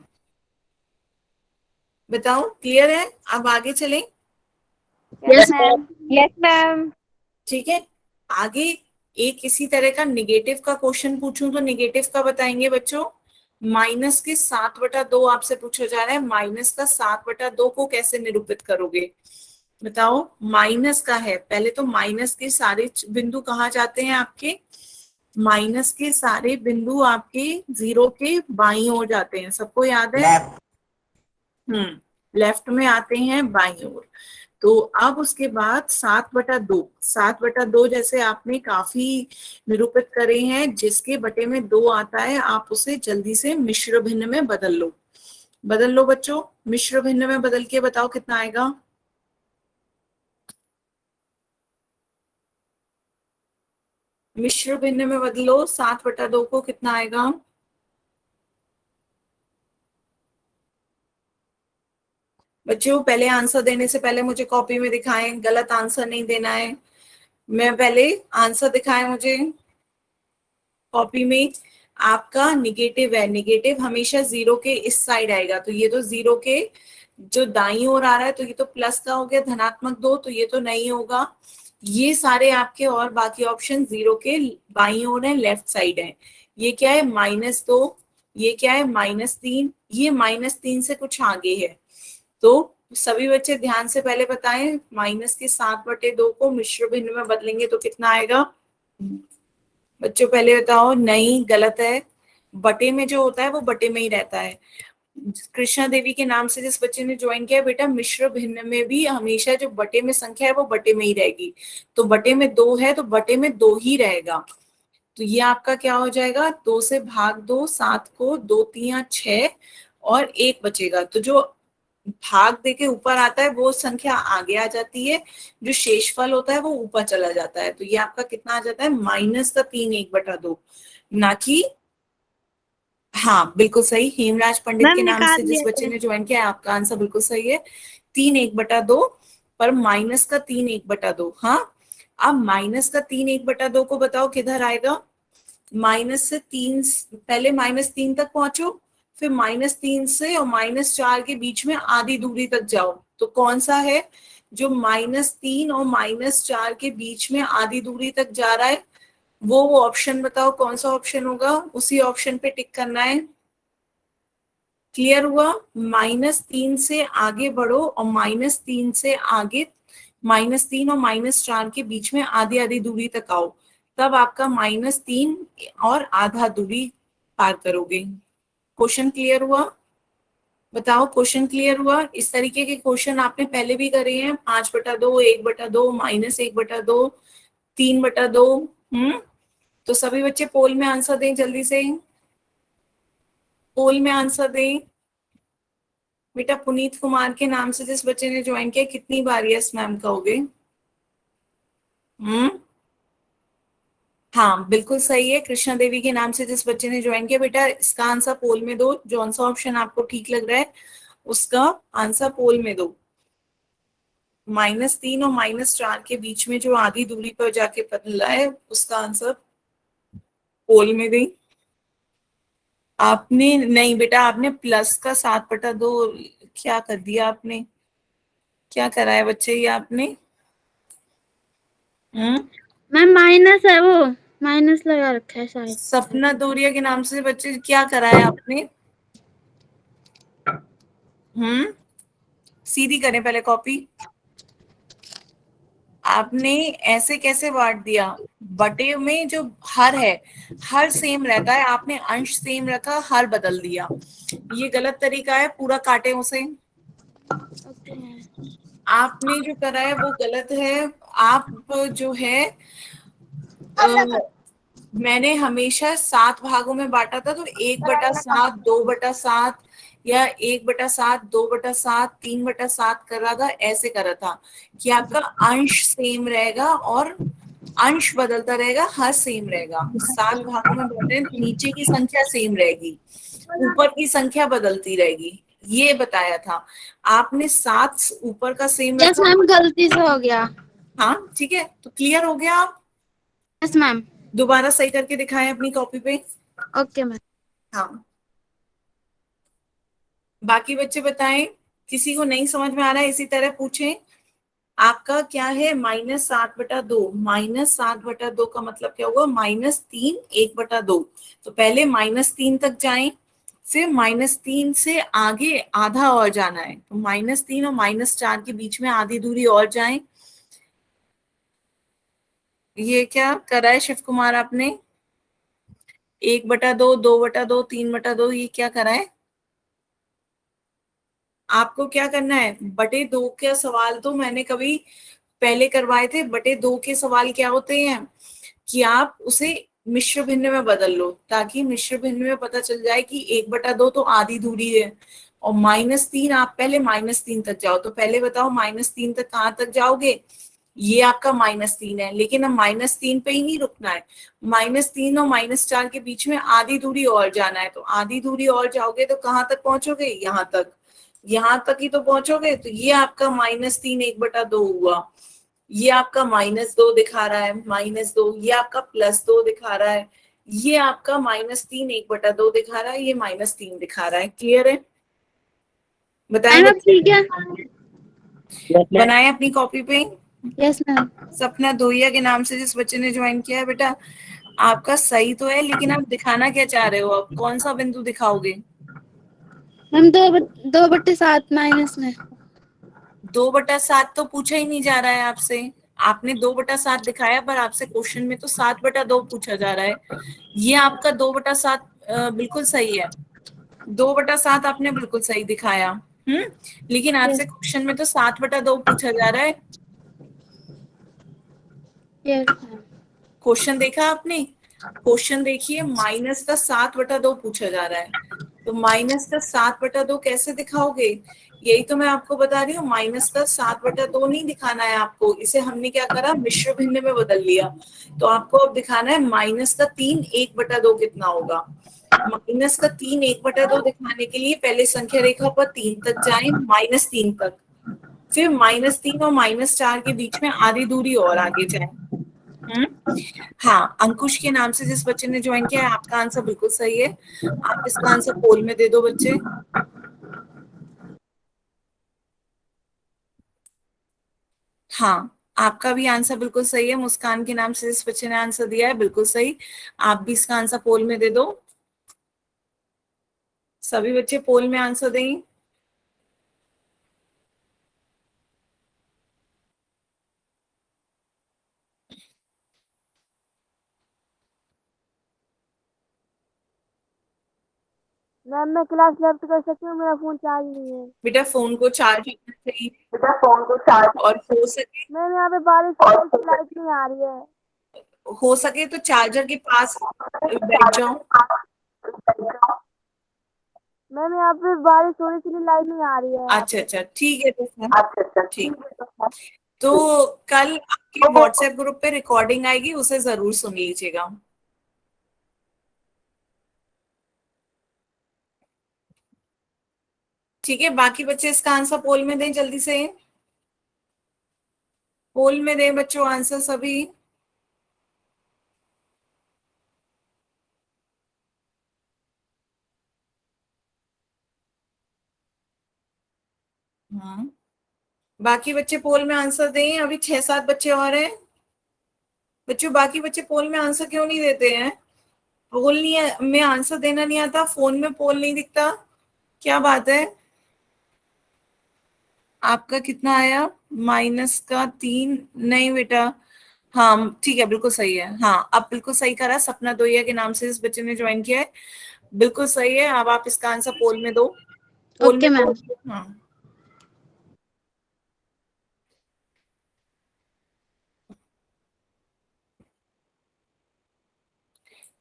बताओ, क्लियर है? अब आगे चलें। Yes, ma'am. Yes ma'am. ठीक है, आगे एक इसी तरह का निगेटिव का क्वेश्चन पूछूं तो निगेटिव का बताएंगे बच्चों। -7/2 आपसे पूछा जा रहा है। -7/2 को कैसे निरूपित करोगे? बताओ। माइनस का है, पहले तो माइनस के सारे बिंदु कहाँ जाते हैं आपके? माइनस के सारे बिंदु आपके जीरो के बाईं ओर जाते हैं, सबको याद है? लेफ्ट में आते हैं बाईं ओर। तो अब उसके बाद 7/2, 7/2 जैसे आपने काफी निरूपित करे हैं, जिसके बटे में 2 आता है आप उसे जल्दी से मिश्र भिन्न में बदल लो। बदल लो बच्चों, मिश्र भिन्न में बदल के बताओ कितना आएगा। मिश्र भिन्न में बदलो 7/2 को, कितना आएगा? बच्चों पहले आंसर देने से पहले मुझे कॉपी में दिखाएं, गलत आंसर नहीं देना है। मैं पहले आंसर दिखाएं मुझे कॉपी में। आपका निगेटिव है, निगेटिव हमेशा जीरो के इस साइड आएगा, तो ये तो जीरो के जो दाईं ओर आ रहा है, तो ये तो प्लस का हो गया धनात्मक 2, तो ये तो नहीं होगा। ये सारे आपके और बाकी ऑप्शन जीरो के बाईं ओर है, लेफ्ट साइड है। ये क्या है -2, ये क्या है -3, ये -3 से कुछ आगे है। तो सभी बच्चे ध्यान से पहले बताएं, -7/2 को मिश्र भिन्न में बदलेंगे तो कितना आएगा? बच्चों पहले बताओ। नहीं, गलत है। बटे में जो होता है वो बटे में ही रहता है। कृष्णा देवी के नाम से जिस बच्चे ने ज्वाइन किया, बेटा मिश्र भिन्न में भी हमेशा जो बटे में संख्या है वो बटे में ही रहेगी। तो बटे में 2 है तो बटे में 2 ही रहेगा। तो ये आपका क्या हो जाएगा? 2 से भाग दो 7 को, 2 3 6 और 1 बचेगा। तो जो भाग दे के ऊपर आता है वो संख्या आगे आ जाती है, जो शेषफल होता है वो ऊपर चला जाता है। तो ये आपका कितना आ जाता है? -3 1/2, ना कि। हाँ बिल्कुल सही, हेमराज पंडित मैम के नाम निकाल से जिस दिया बच्चे थे। ने ज्वाइन किया है, आपका आंसर बिल्कुल सही है। 3 1/2 पर -3 1/2। हाँ, अब -3 1/2 को बताओ किधर आएगा? -3 पहले -3 तक पहुंचो, फिर -3 से और -4 के बीच में आधी दूरी तक जाओ। तो कौन सा है जो -3 और -4 के बीच में आधी दूरी तक जा रहा है? वो ऑप्शन बताओ, कौन सा ऑप्शन होगा? उसी ऑप्शन पे टिक करना है। क्लियर हुआ? -3 से आगे बढ़ो और -3 से आगे, -3 और -4 के बीच में आधी आधी दूरी तक आओ, तब आपका -3 और आधा दूरी पार करोगे। क्वेश्चन क्लियर हुआ? बताओ, क्वेश्चन क्लियर हुआ? इस तरीके के क्वेश्चन आपने पहले भी करे हैं, 5/2, 1/2, -1/2, 3/2। तो सभी बच्चे पोल में आंसर दें जल्दी से, पोल में आंसर दें। बेटा पुनीत कुमार के नाम से जिस बच्चे ने ज्वाइन किया, कितनी बार यस मैम कहोगे? हाँ बिल्कुल सही है। कृष्णा देवी के नाम से जिस बच्चे ने ज्वाइन किया, बेटा इसका आंसर पोल में दो। जो सा ऑप्शन आपको ठीक लग रहा है उसका आंसर पोल में दो। -3 और -4 के बीच में जो आधी दूरी पर जाके बदला है उसका आंसर पोल में दें। आपने नहीं बेटा, आपने प्लस का 7/2 क्या कर दिया आपने? क्या करा है बच्चे ये आपने? मैम माइनस है, वो माइनस लगा रखा है शायद। सपना दोरिया के नाम से बच्चे क्या करा है आपने? सीधी करें पहले कॉपी। आपने ऐसे कैसे बांट दिया? बटे में जो हर है, हर सेम रहता है, आपने अंश सेम रखा, हर बदल दिया। ये गलत तरीका है, पूरा काटे उसे। आपने जो करा है वो गलत है। आप जो है मैंने हमेशा 7 भागों में बांटा था, तो 1/7, 2/7 या 1/7, 2/7, 3/7 कर रहा था, ऐसे कर रहा था कि आपका अंश सेम रहेगा और अंश बदलता रहेगा, हर सेम रहेगा। 7 भागों में बांटे तो नीचे की संख्या सेम रहेगी, ऊपर की संख्या बदलती रहेगी, ये बताया था। आपने 7 ऊपर का सेम यस रखा। मैम, गलती से हो गया। हाँ ठीक है, तो क्लियर हो गया? आप यस मैम। दोबारा सही करके दिखाएं अपनी कॉपी पे। Okay ma'am. हाँ, बाकी बच्चे बताएं, किसी को नहीं समझ में आ रहा है इसी तरह पूछें। आपका क्या है? -7/2। -7/2 का मतलब क्या होगा? -3 1/2। तो पहले -3 तक जाएं, फिर -3 से आगे आधा और जाना है, तो -3 और -4 के बीच में आधी दूरी और जाएं। ये क्या करा है शिव कुमार आपने? 1/2, 2/2, 3/2, ये क्या करा है? आपको क्या करना है? बटे 2 का सवाल तो मैंने कभी पहले करवाए थे। बटे 2 के सवाल क्या होते हैं कि आप उसे मिश्र भिन्न में बदल लो, ताकि मिश्र भिन्न में पता चल जाए कि 1/2 तो आधी दूरी है, और -3 आप पहले -3 तक जाओ। तो पहले बताओ -3 तक कहाँ तक जाओगे? ये आपका -3 है, लेकिन अब -3 पे ही नहीं रुकना है, -3 और -4 के बीच में आधी दूरी और जाना है। तो आधी दूरी और जाओगे तो कहाँ तक पहुंचोगे? यहाँ तक। यहाँ तक ही तो पहुंचोगे। तो ये आपका -3 1/2 हुआ, ये आपका -2 दिखा रहा है, -2, ये आपका +2 दिखा रहा है, ये आपका -3 1/2 दिखा रहा है, ये -3 दिखा रहा है। क्लियर है? बताएं मैम अब बच्चे, ठीक है। बनाए अपनी कॉपी पे। Yes ma'am. सपना दोहिया के नाम से जिस बच्चे ने ज्वाइन किया है, बेटा आपका सही तो है, लेकिन आप दिखाना क्या चाह रहे हो? आप कौन सा बिंदु दिखाओगे? मैम 2/7 माइनस में। 2/7 तो पूछा ही नहीं जा रहा है आपसे। आपने 2/7 दिखाया, पर आपसे क्वेश्चन में तो 7/2 पूछा जा रहा है। ये आपका 2/7 बिल्कुल सही है, 2/7 आपने बिल्कुल सही दिखाया। लेकिन आपसे क्वेश्चन में तो 7/2 पूछा जा रहा है। Yes ma'am. क्वेश्चन देखा आपने? क्वेश्चन देखिए, -7/2 पूछा जा रहा है। तो -7/2 कैसे दिखाओगे? यही तो मैं आपको बता रही हूँ, -7/2 नहीं दिखाना है आपको। इसे हमने क्या करा, मिश्र भिन्न में बदल लिया। तो आपको अब दिखाना है -3 1/2 कितना होगा। -3 1/2 दिखाने के लिए पहले संख्या रेखा पर 3 तक जाए, -3 तक, फिर -3 और -4 के बीच में आधी दूरी और आगे जाए। हाँ, अंकुश के नाम से जिस बच्चे ने ज्वाइन किया है, आपका आंसर बिल्कुल सही है। आप इसका आंसर पोल में दे दो बच्चे। हाँ, आपका भी आंसर बिल्कुल सही है। मुस्कान के नाम से जिस बच्चे ने आंसर दिया है, बिल्कुल सही। आप भी इसका आंसर पोल में दे दो। सभी बच्चे पोल में आंसर दें। मैम मैं क्लास लेफ्ट कर सकती हूँ, मेरा फोन चार्ज नहीं है। बेटा फोन को चार्ज रखना चाहिए, बेटा फोन को चार्ज, और मैम यहाँ पे बारिश हो रही है, लाइट नहीं आ रही है। हो सके तो चार्जर के पास बैठ जाओ। मैम यहाँ पे बारिश हो रही थी, इसलिए लाइट नहीं आ रही है। अच्छा अच्छा, ठीक है तो फिर ठीक। तो कल आपके व्हाट्सएप ग्रुप पे रिकॉर्डिंग आएगी, उसे जरूर सुन लीजिएगा। ठीक है, बाकी बच्चे इसका आंसर पोल में दें जल्दी से। पोल में दें बच्चों आंसर सभी। हाँ, बाकी बच्चे पोल में आंसर दें। अभी 6 7 बच्चे और हैं। बच्चों बाकी बच्चे पोल में आंसर क्यों नहीं देते हैं? पोल नहीं में आंसर देना नहीं आता, फोन में पोल नहीं दिखता, क्या बात है? आपका कितना आया? -3 नहीं बेटा। हाँ ठीक है, बिल्कुल सही है। हाँ, अब बिल्कुल सही करा। सपना दोहिया के नाम से इस बच्चे ने ज्वाइन किया है, बिल्कुल सही है। अब आप इसका आंसर पोल में दो। पोल ओके में दो। मैम। हाँ,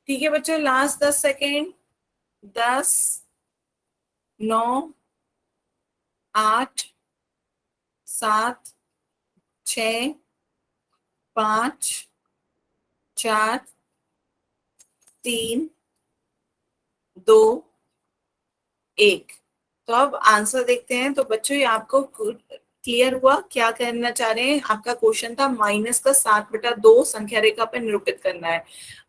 ठीक है बच्चों, लास्ट 10 सेकेंड। 10 9 8 7 6 5 4 3 2 1। तो अब आंसर देखते हैं। तो बच्चों ये आपको क्लियर हुआ क्या करना चाह रहे हैं? आपका क्वेश्चन था -7/2 संख्या रेखा पर निरूपित करना है।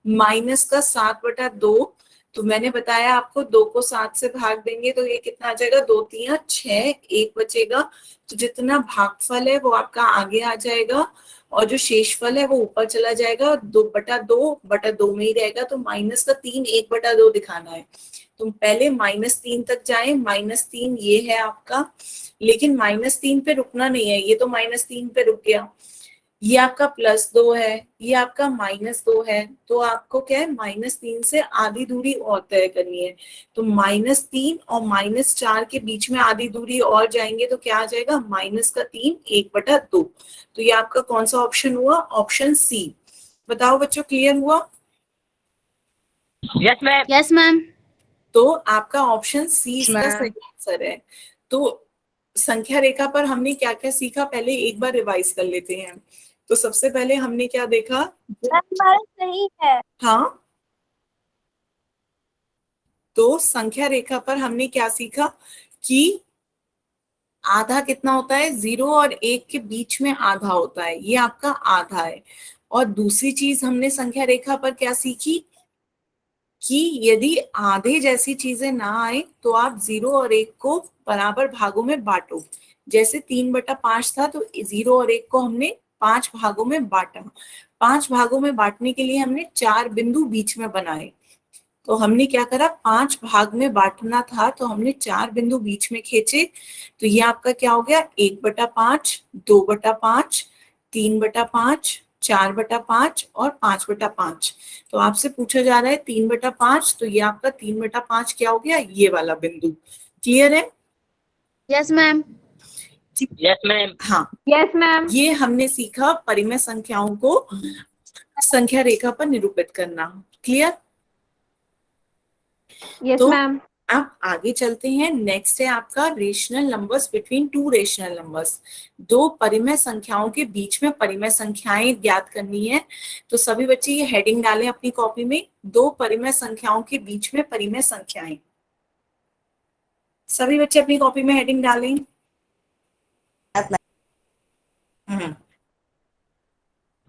-7/2, तो मैंने बताया आपको 2 को 7 से भाग देंगे तो ये कितना आ जाएगा? 2 3 6, 1 बचेगा। तो जितना भागफल है वो आपका आगे आ जाएगा, और जो शेषफल है वो ऊपर चला जाएगा। 2/2 में ही रहेगा। तो -3 1/2 दिखाना है। तुम पहले -3 तक जाए। -3 ये है आपका, लेकिन -3 पे रुकना नहीं है। ये तो -3 पे रुक गया। ये आपका +2 है, ये आपका -2 है। तो आपको क्या है, -3 से आधी दूरी और तय करनी है। तो -3 और -4 के बीच में आधी दूरी और जाएंगे तो क्या आ जाएगा? -3 1/2। तो ये आपका कौन सा ऑप्शन हुआ? Option C. बताओ बच्चों, क्लियर हुआ? Yes ma'am. Yes ma'am. तो आपका ऑप्शन सी इसका सही आंसर है। तो संख्या रेखा पर हमने क्या क्या सीखा, पहले एक बार रिवाइज कर लेते हैं। तो सबसे पहले हमने क्या देखा? सही है। हाँ, तो संख्या रेखा पर हमने क्या सीखा कि आधा कितना होता है, 0 और 1 के बीच में आधा होता है, ये आपका आधा है। और दूसरी चीज हमने संख्या रेखा पर क्या सीखी कि यदि आधे जैसी चीजें ना आए तो आप 0 और 1 को बराबर भागों में बांटो। जैसे 3/5 था तो 0 और 1 को हमने 5 भागों में बांटा। 5 भागों में बांटने के लिए हमने 4 बिंदु बीच में बनाए। तो हमने क्या करा, 5 भाग में बांटना था तो हमने 4 बिंदु बीच में खींचे। तो ये आपका क्या हो गया, 1/5, 2/5, 3/5, 4/5 और 5/5। तो आपसे पूछा जा रहा है 3/5, तो ये आपका 3/5 क्या हो गया, ये वाला बिंदु। क्लियर है? Yes ma'am. Yes ma'am. हाँ, यस मैम। ये हमने सीखा परिमेय संख्याओं को संख्या रेखा पर निरूपित करना। क्लियर? यस तो मैम। अब आगे चलते हैं। नेक्स्ट है आपका rational numbers between two rational numbers. दो परिमेय संख्याओं के बीच में परिमेय संख्याएं ज्ञात करनी है। तो सभी बच्चे ये हेडिंग डालें अपनी कॉपी में, दो परिमेय संख्याओं के बीच में परिमेय संख्याएं। सभी बच्चे अपनी कॉपी में हेडिंग डालें।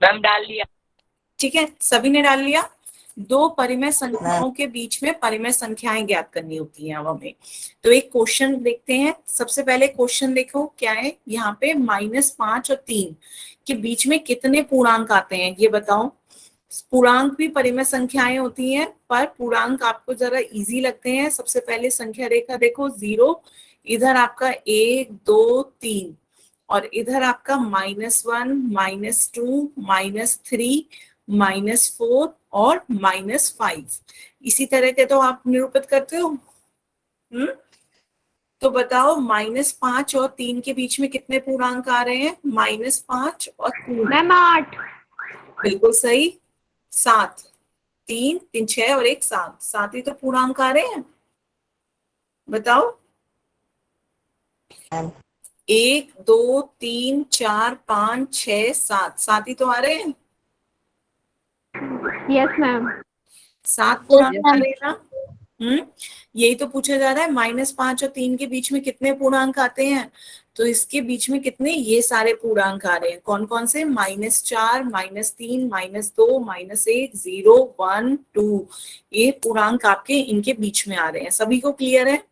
मैम डाल लिया। ठीक है, सभी ने डाल लिया। दो परिमेय संख्याओं के बीच में परिमेय संख्याएं ज्ञात करनी होती हैं अब हमें। तो एक क्वेश्चन देखते हैं। सबसे पहले क्वेश्चन देखो क्या है, यहाँ पे -5 और 3 के बीच में कितने पूर्णांक आते हैं ये बताओ। पूर्णांक भी परिमेय संख्याएं होती हैं, पर पूर्णांक आपको जरा इजी लगते हैं। सबसे पहले संख्या रेखा देखो, 0, इधर आपका 1, 2, 3 और इधर आपका -1, -2, -3, -4 और -5। इसी तरह के तो आप निरूपित करते हो। तो बताओ -5 और 3 के बीच में कितने पूर्णांक आ रहे हैं, -5 और 3। मैम 8। बिल्कुल सही, 7। 3, 3, 6 और 1, 7। 7 ही तो पूर्णांक आ रहे हैं। बताओ, 1, 2, 3, 4, 5, 6, 7। 7 ही तो आ रहे हैं। Yes ma'am. 7 पूर्णांक आ रहे हैं ना। यही तो पूछा जा रहा है, -5 और 3 के बीच में कितने पूर्णांक आते हैं। तो इसके बीच में कितने, ये सारे पूर्णांक आ रहे हैं। कौन कौन से, -4, -3, -2, -1, 0, 1, 2। ये पूर्णांक आपके इनके बीच में आ रहे हैं। सभी को क्लियर है?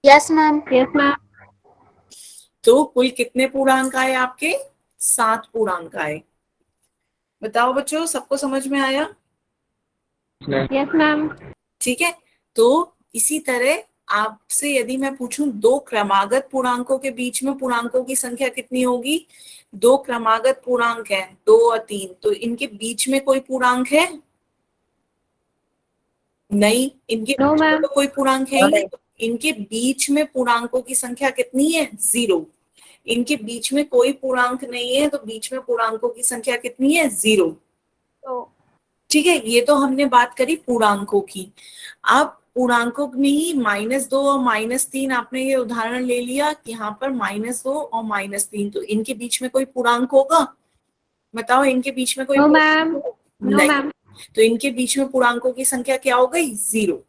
Yes ma'am. Yes ma'am. तो कुल कितने पूर्णांक आए आपके, 7 पूर्णांक आए। बताओ बच्चों, सबको समझ में आया? Yes ma'am. ठीक है। तो इसी तरह आपसे यदि मैं पूछूं दो क्रमागत पूर्णांकों के बीच में पूर्णांकों की संख्या कितनी होगी। दो क्रमागत पूर्णांक है 2 और 3, तो इनके बीच में कोई पूर्णांक है नहीं, इनके नो बीच में मैम। तो कोई पूर्णांक है ही नहीं। तो इनके बीच में पूर्णांकों की संख्या कितनी है, 0। इनके बीच में कोई पूर्णांक नहीं है, तो बीच में पूर्णांकों की संख्या कितनी है, 0। तो ठीक है, ये तो हमने बात करी पूर्णांकों की। अब पूर्णांकों में ही -2 और -3 आपने ये उदाहरण ले लिया कि यहाँ पर -2 और -3, तो इनके बीच में कोई पूर्णांक होगा। बताओ, इनके बीच में कोई नो पूर्णांक मैम। होगा? नो नहीं। मैम। तो इनके बीच में पूर्णांकों की संख्या क्या हो गई, 0।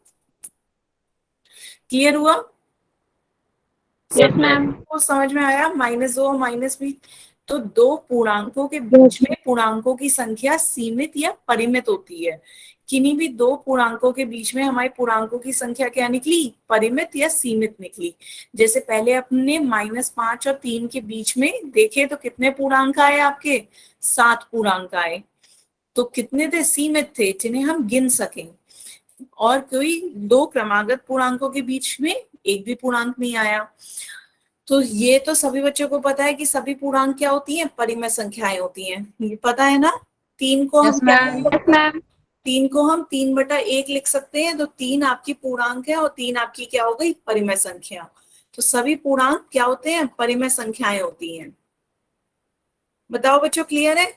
क्लियर हुआ? Yes ma'am. को समझ में आया, -2 और -3। तो दो पूर्णांकों के बीच में पूर्णांकों की संख्या सीमित या परिमित होती है। किन्हीं भी दो पूर्णांकों के बीच में हमारे पूर्णांकों की संख्या क्या निकली, परिमित या सीमित निकली। जैसे पहले अपने -5 और 3 के बीच में देखे तो कितने पूर्णांक आए आपके, 7 पूर्णांक आए। तो कितने थे, सीमित थे, जिन्हें हम गिन सकें। और कोई दो क्रमागत पूर्णांकों के बीच में एक भी पूर्णांक नहीं आया। तो ये तो सभी बच्चों को पता है कि सभी पूर्णांक क्या होती हैं, परिमेय संख्याएं होती हैं, ये पता है ना। 3 को हम क्या लिख यस सकते हैं? मैम। 3 को हम 3/1 लिख सकते हैं। तो 3 आपकी पूर्णांक है और 3 आपकी क्या हो गई, परिमेय संख्या। तो सभी पूर्णांक क्या होते हैं, परिमेय संख्याएं होती हैं। बताओ बच्चों, क्लियर है?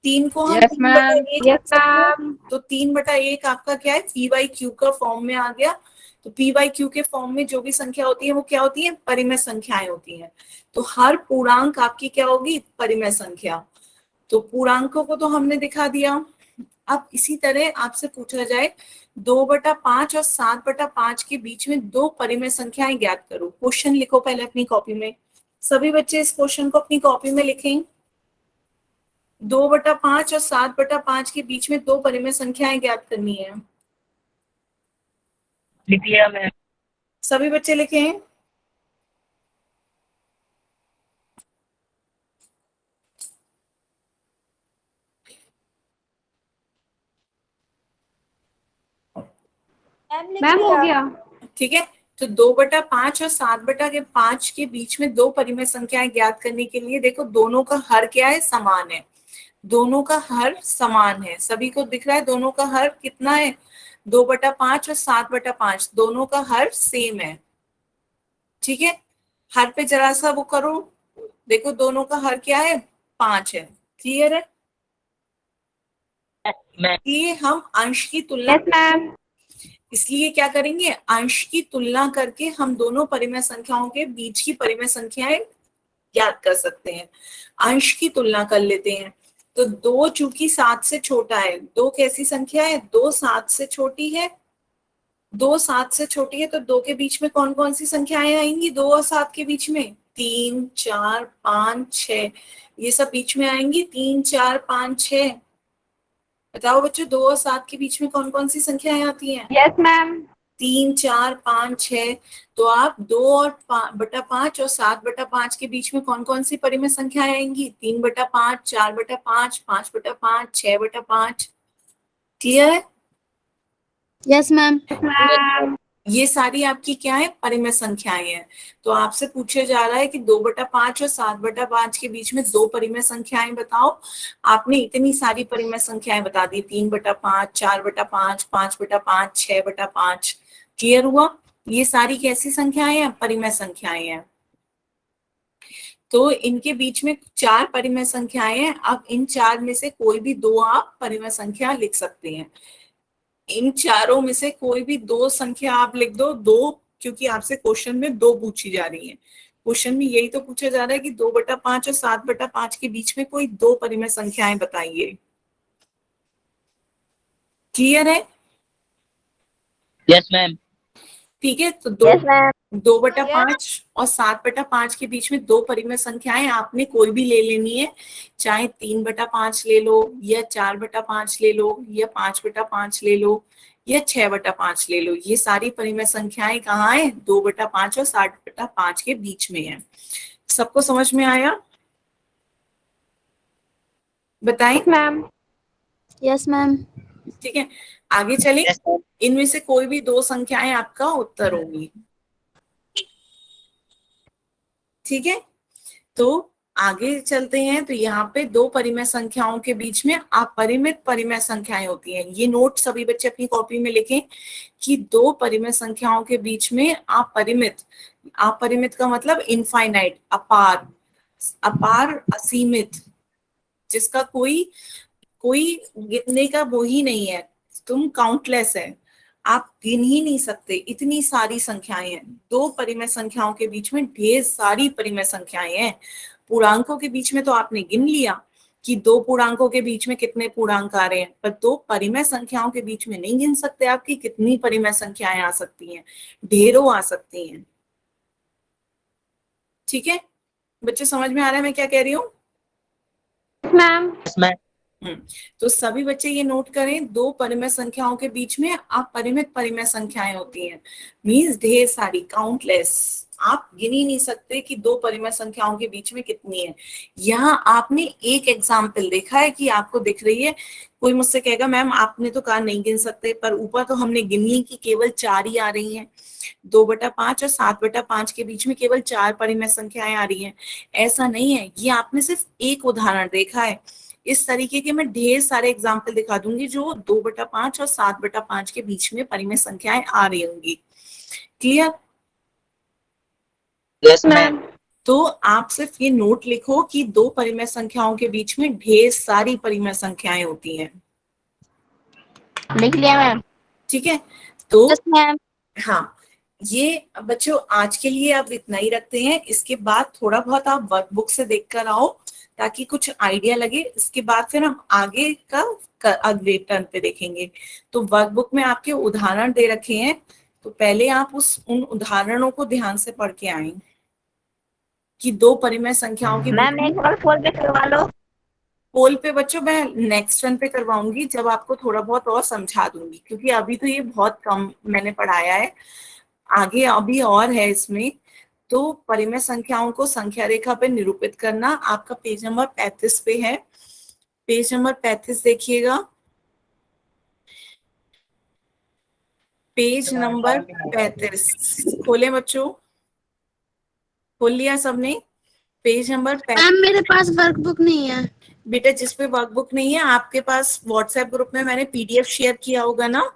3 को हम 3/1 लिख यस सकते हैं। मैम। तो 3/1 आपका क्या है, p/q का फॉर्म में आ गया। तो p/q के फॉर्म में जो भी संख्या होती है वो क्या होती है, परिमेय संख्याएं होती हैं। तो हर पूर्णांक आपकी क्या होगी, परिमेय संख्या। तो पूर्णांकों को तो हमने दिखा दिया। अब इसी तरह आपसे पूछा जाए 2/5 और 7/5 के बीच में दो परिमेय संख्याएं ज्ञात करो। क्वेश्चन लिखो पहले अपनी कॉपी में, सभी बच्चे इस क्वेश्चन को अपनी कॉपी में लिखें। 2/5 और 7/5 के बीच में दो परिमेय संख्याएं ज्ञात करनी है। लिख लिया मैम। सभी बच्चे लिखें। मैम हो गया। ठीक है, तो 2/5 और 7/5 के बीच में दो परिमेय संख्याएं ज्ञात करने के लिए देखो दोनों का हर क्या है, समान है। दोनों का हर समान है, सभी को दिख रहा है दोनों का हर कितना है, 2/5 और 7/5 दोनों का हर सेम है। ठीक है, हर पे जरा सा वो करो, देखो दोनों का हर क्या है, 5 है। क्लियर है? मैम ये हम अंश की तुलना, यस मैम। इसलिए क्या करेंगे, अंश की तुलना करके हम दोनों परिमेय संख्याओं के बीच की परिमेय संख्याएं ज्ञात कर सकते हैं। अंश की तुलना कर लेते हैं। तो 2 चूंकि 7 से छोटा है, 2 कैसी संख्या है, 2 7 से छोटी है। 2 7 से छोटी है तो 2 के बीच में कौन कौन सी संख्याएं आएंगी, 2 और 7 के बीच में 3 4 5 6, ये सब बीच में आएंगी, 3 4 5 6। बताओ बच्चों 2 और 7 के बीच में कौन कौन सी संख्याएं आती हैं, यस मैम। 3 4 5 6। तो आप 2 और 5/5 और 7/5 के बीच में कौन कौन सी परिमेय संख्याएं आएंगी, 3/5 4/5 5/5 6/5। क्लियर है? Yes ma'am. मैम ये सारी आपकी क्या है, परिमेय संख्याएं हैं। तो आपसे पूछा जा रहा है कि 2/5 और 7/5 के बीच में दो परिमेय संख्याएं बताओ। आपने इतनी सारी परिमेय संख्याएं बता दी, 3/5 4/5 5/5 6/5। क्लियर हुआ? ये सारी कैसी संख्याएं हैं, परिमेय संख्याएं हैं। तो इनके बीच में 4 परिमेय संख्याएं हैं। अब इन 4 में से कोई भी 2 आप परिमेय संख्या लिख सकते हैं। इन चारों में से कोई भी 2 संख्या आप लिख दो, 2, क्योंकि आपसे क्वेश्चन में 2 पूछी जा रही है। क्वेश्चन में यही तो पूछा जा रहा है कि 2/5 और 7/5 के बीच में कोई 2 परिमेय संख्याएं बताइए। क्लियर है? Yes ma'am. ठीक है, तो यस मैम। 2/5 और 7/5 के बीच में दो परिमेय संख्याएं आपने कोई भी ले लेनी है, चाहे 3/5 ले लो या 4/5 ले लो या 5/5 ले लो या 6/5 ले लो। ये सारी परिमेय संख्याएं कहाँ है, 2/5 और 7/5 के बीच में है। सबको समझ में आया? बताएं। Ma'am yes ma'am. ठीक है, आगे चलें। Yes ma'am. इनमें से कोई भी 2 संख्याएं आपका उत्तर होगी। ठीक है, तो आगे चलते हैं। तो यहाँ पे 2 परिमेय संख्याओं के बीच में अपरिमित परिमेय संख्याएं होती हैं। ये नोट सभी बच्चे अपनी कॉपी में लिखें कि 2 परिमेय संख्याओं के बीच में अपरिमित, अपरिमित का मतलब इनफाइनाइट, अपार, अपार असीमित, जिसका कोई गिनने का वो ही नहीं है, तुम काउंटलेस है, आप गिन ही नहीं सकते, इतनी सारी संख्याएं हैं। 2 परिमेय संख्याओं के बीच में ढेर सारी परिमेय संख्याएं हैं। पूर्णांकों के बीच में तो आपने गिन लिया कि 2 पूर्णांकों के बीच में कितने पूर्णांक आ रहे हैं, पर 2 परिमेय संख्याओं के बीच में नहीं गिन सकते आपकी कितनी परिमेय संख्याएं आ सकती हैं, ढेरों आ सकती हैं। ठीक है बच्चे, समझ में आ रहा है मैं क्या कह रही हूँ? मैम। Yes ma'am. तो सभी बच्चे ये नोट करें, 2 परिमेय संख्याओं के बीच में अपरिमित परिमेय संख्याएं होती हैं, मींस ढेर सारी, काउंटलेस, आप गिन ही नहीं सकते कि 2 परिमेय संख्याओं के बीच में कितनी है। यहाँ आपने एक एग्जाम्पल देखा है कि आपको दिख रही है। कोई मुझसे कहेगा मैम आपने तो कहा नहीं गिन सकते, पर ऊपर तो हमने गिन ली कि केवल 4 ही आ रही हैं। 2/5 और 7/5 के बीच में केवल 4 परिमेय संख्याएं आ रही हैं। ऐसा नहीं है, ये आपने सिर्फ एक उदाहरण देखा है। इस तरीके के मैं ढेर सारे एग्जाम्पल दिखा दूंगी जो 2/5 और 7/5 के बीच में परिमेय संख्याएं आ रही होंगी। क्लियर? Yes ma'am. तो आप सिर्फ ये नोट लिखो कि 2 परिमेय संख्याओं के बीच में ढेर सारी परिमेय संख्याएं होती हैं। लिख लिया मैम। ठीक है, तो यस मैम। हाँ, ये बच्चों आज के लिए अब इतना ही रखते हैं। इसके बाद थोड़ा बहुत आप वर्कबुक से देखकर आओ ताकि कुछ आइडिया लगे। इसके बाद फिर हम आगे का अगले टर्न पे देखेंगे। तो वर्कबुक में आपके उदाहरण दे रखे हैं, तो पहले आप उन उदाहरणों को ध्यान से पढ़ के आए कि दो परिमेय संख्याओं के मैम एक बार फोन पे करवा लो। पोल पे बच्चों मैं नेक्स्ट टर्न पे करवाऊंगी, जब आपको थोड़ा बहुत और समझा दूंगी, क्योंकि अभी तो ये बहुत कम मैंने पढ़ाया है, आगे अभी और है इसमें। तो परिमेय संख्याओं को संख्या रेखा पे निरूपित करना आपका पेज नंबर 35 पे है। पेज नंबर 35 देखिएगा, पेज नंबर 35 खोले बच्चों, खोल लिया सबने? Page number 35। मैम मेरे पास वर्कबुक नहीं है। बेटा जिस पे वर्कबुक नहीं है, आपके पास व्हाट्सएप ग्रुप में मैंने पीडीएफ शेयर किया होगा ना?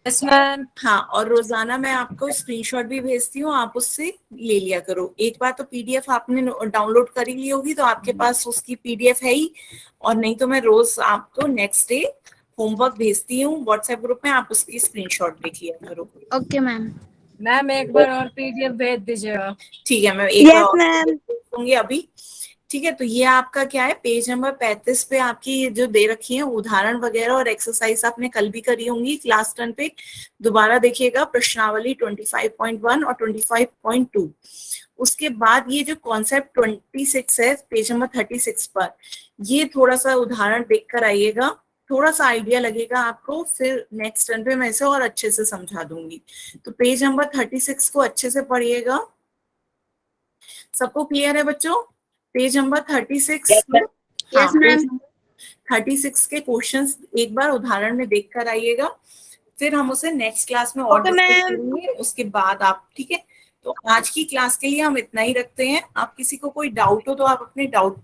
Yes ma'am. हाँ, और रोजाना मैं आपको स्क्रीनशॉट भी भेजती हूँ, आप उससे ले लिया करो। एक बार तो पीडीएफ आपने डाउनलोड कर ही ली होगी, तो आपके पास उसकी पीडीएफ है ही, और नहीं तो मैं रोज आपको नेक्स्ट डे होमवर्क भेजती हूँ व्हाट्सएप ग्रुप में, आप उसकी स्क्रीनशॉट देख लिया करो। Okay ma'am. मैम एक बार और पीडीएफ भेज दीजिएगा। ठीक है, मैं एक बार और भेज दूंगी अभी। ठीक है, तो ये आपका क्या है, पेज नंबर 35 पे आपकी जो दे रखी है उदाहरण वगैरह और एक्सरसाइज आपने कल भी करी होंगी क्लास 10 पे। दोबारा देखिएगा प्रश्नावली 25.1 और 25.2। उसके बाद ये जो कॉन्सेप्ट 26 है पेज नंबर 36 पर, ये थोड़ा सा उदाहरण देख कर आइएगा, थोड़ा सा आइडिया लगेगा आपको, फिर नेक्स्ट टर्न पे मैं इसे और अच्छे से समझा दूंगी। तो पेज नंबर 36 को अच्छे से पढ़िएगा। सबको क्लियर है बच्चों? Page number 36। Yes ma'am. 36 के क्वेश्चंस एक बार उदाहरण में देख कर आइएगा, फिर हम उसे नेक्स्ट क्लास में और डिस्कस करेंगे उसके बाद आप। ठीक है, तो आज की क्लास के लिए हम इतना ही रखते हैं। आप किसी को कोई डाउट हो तो आप अपने डाउट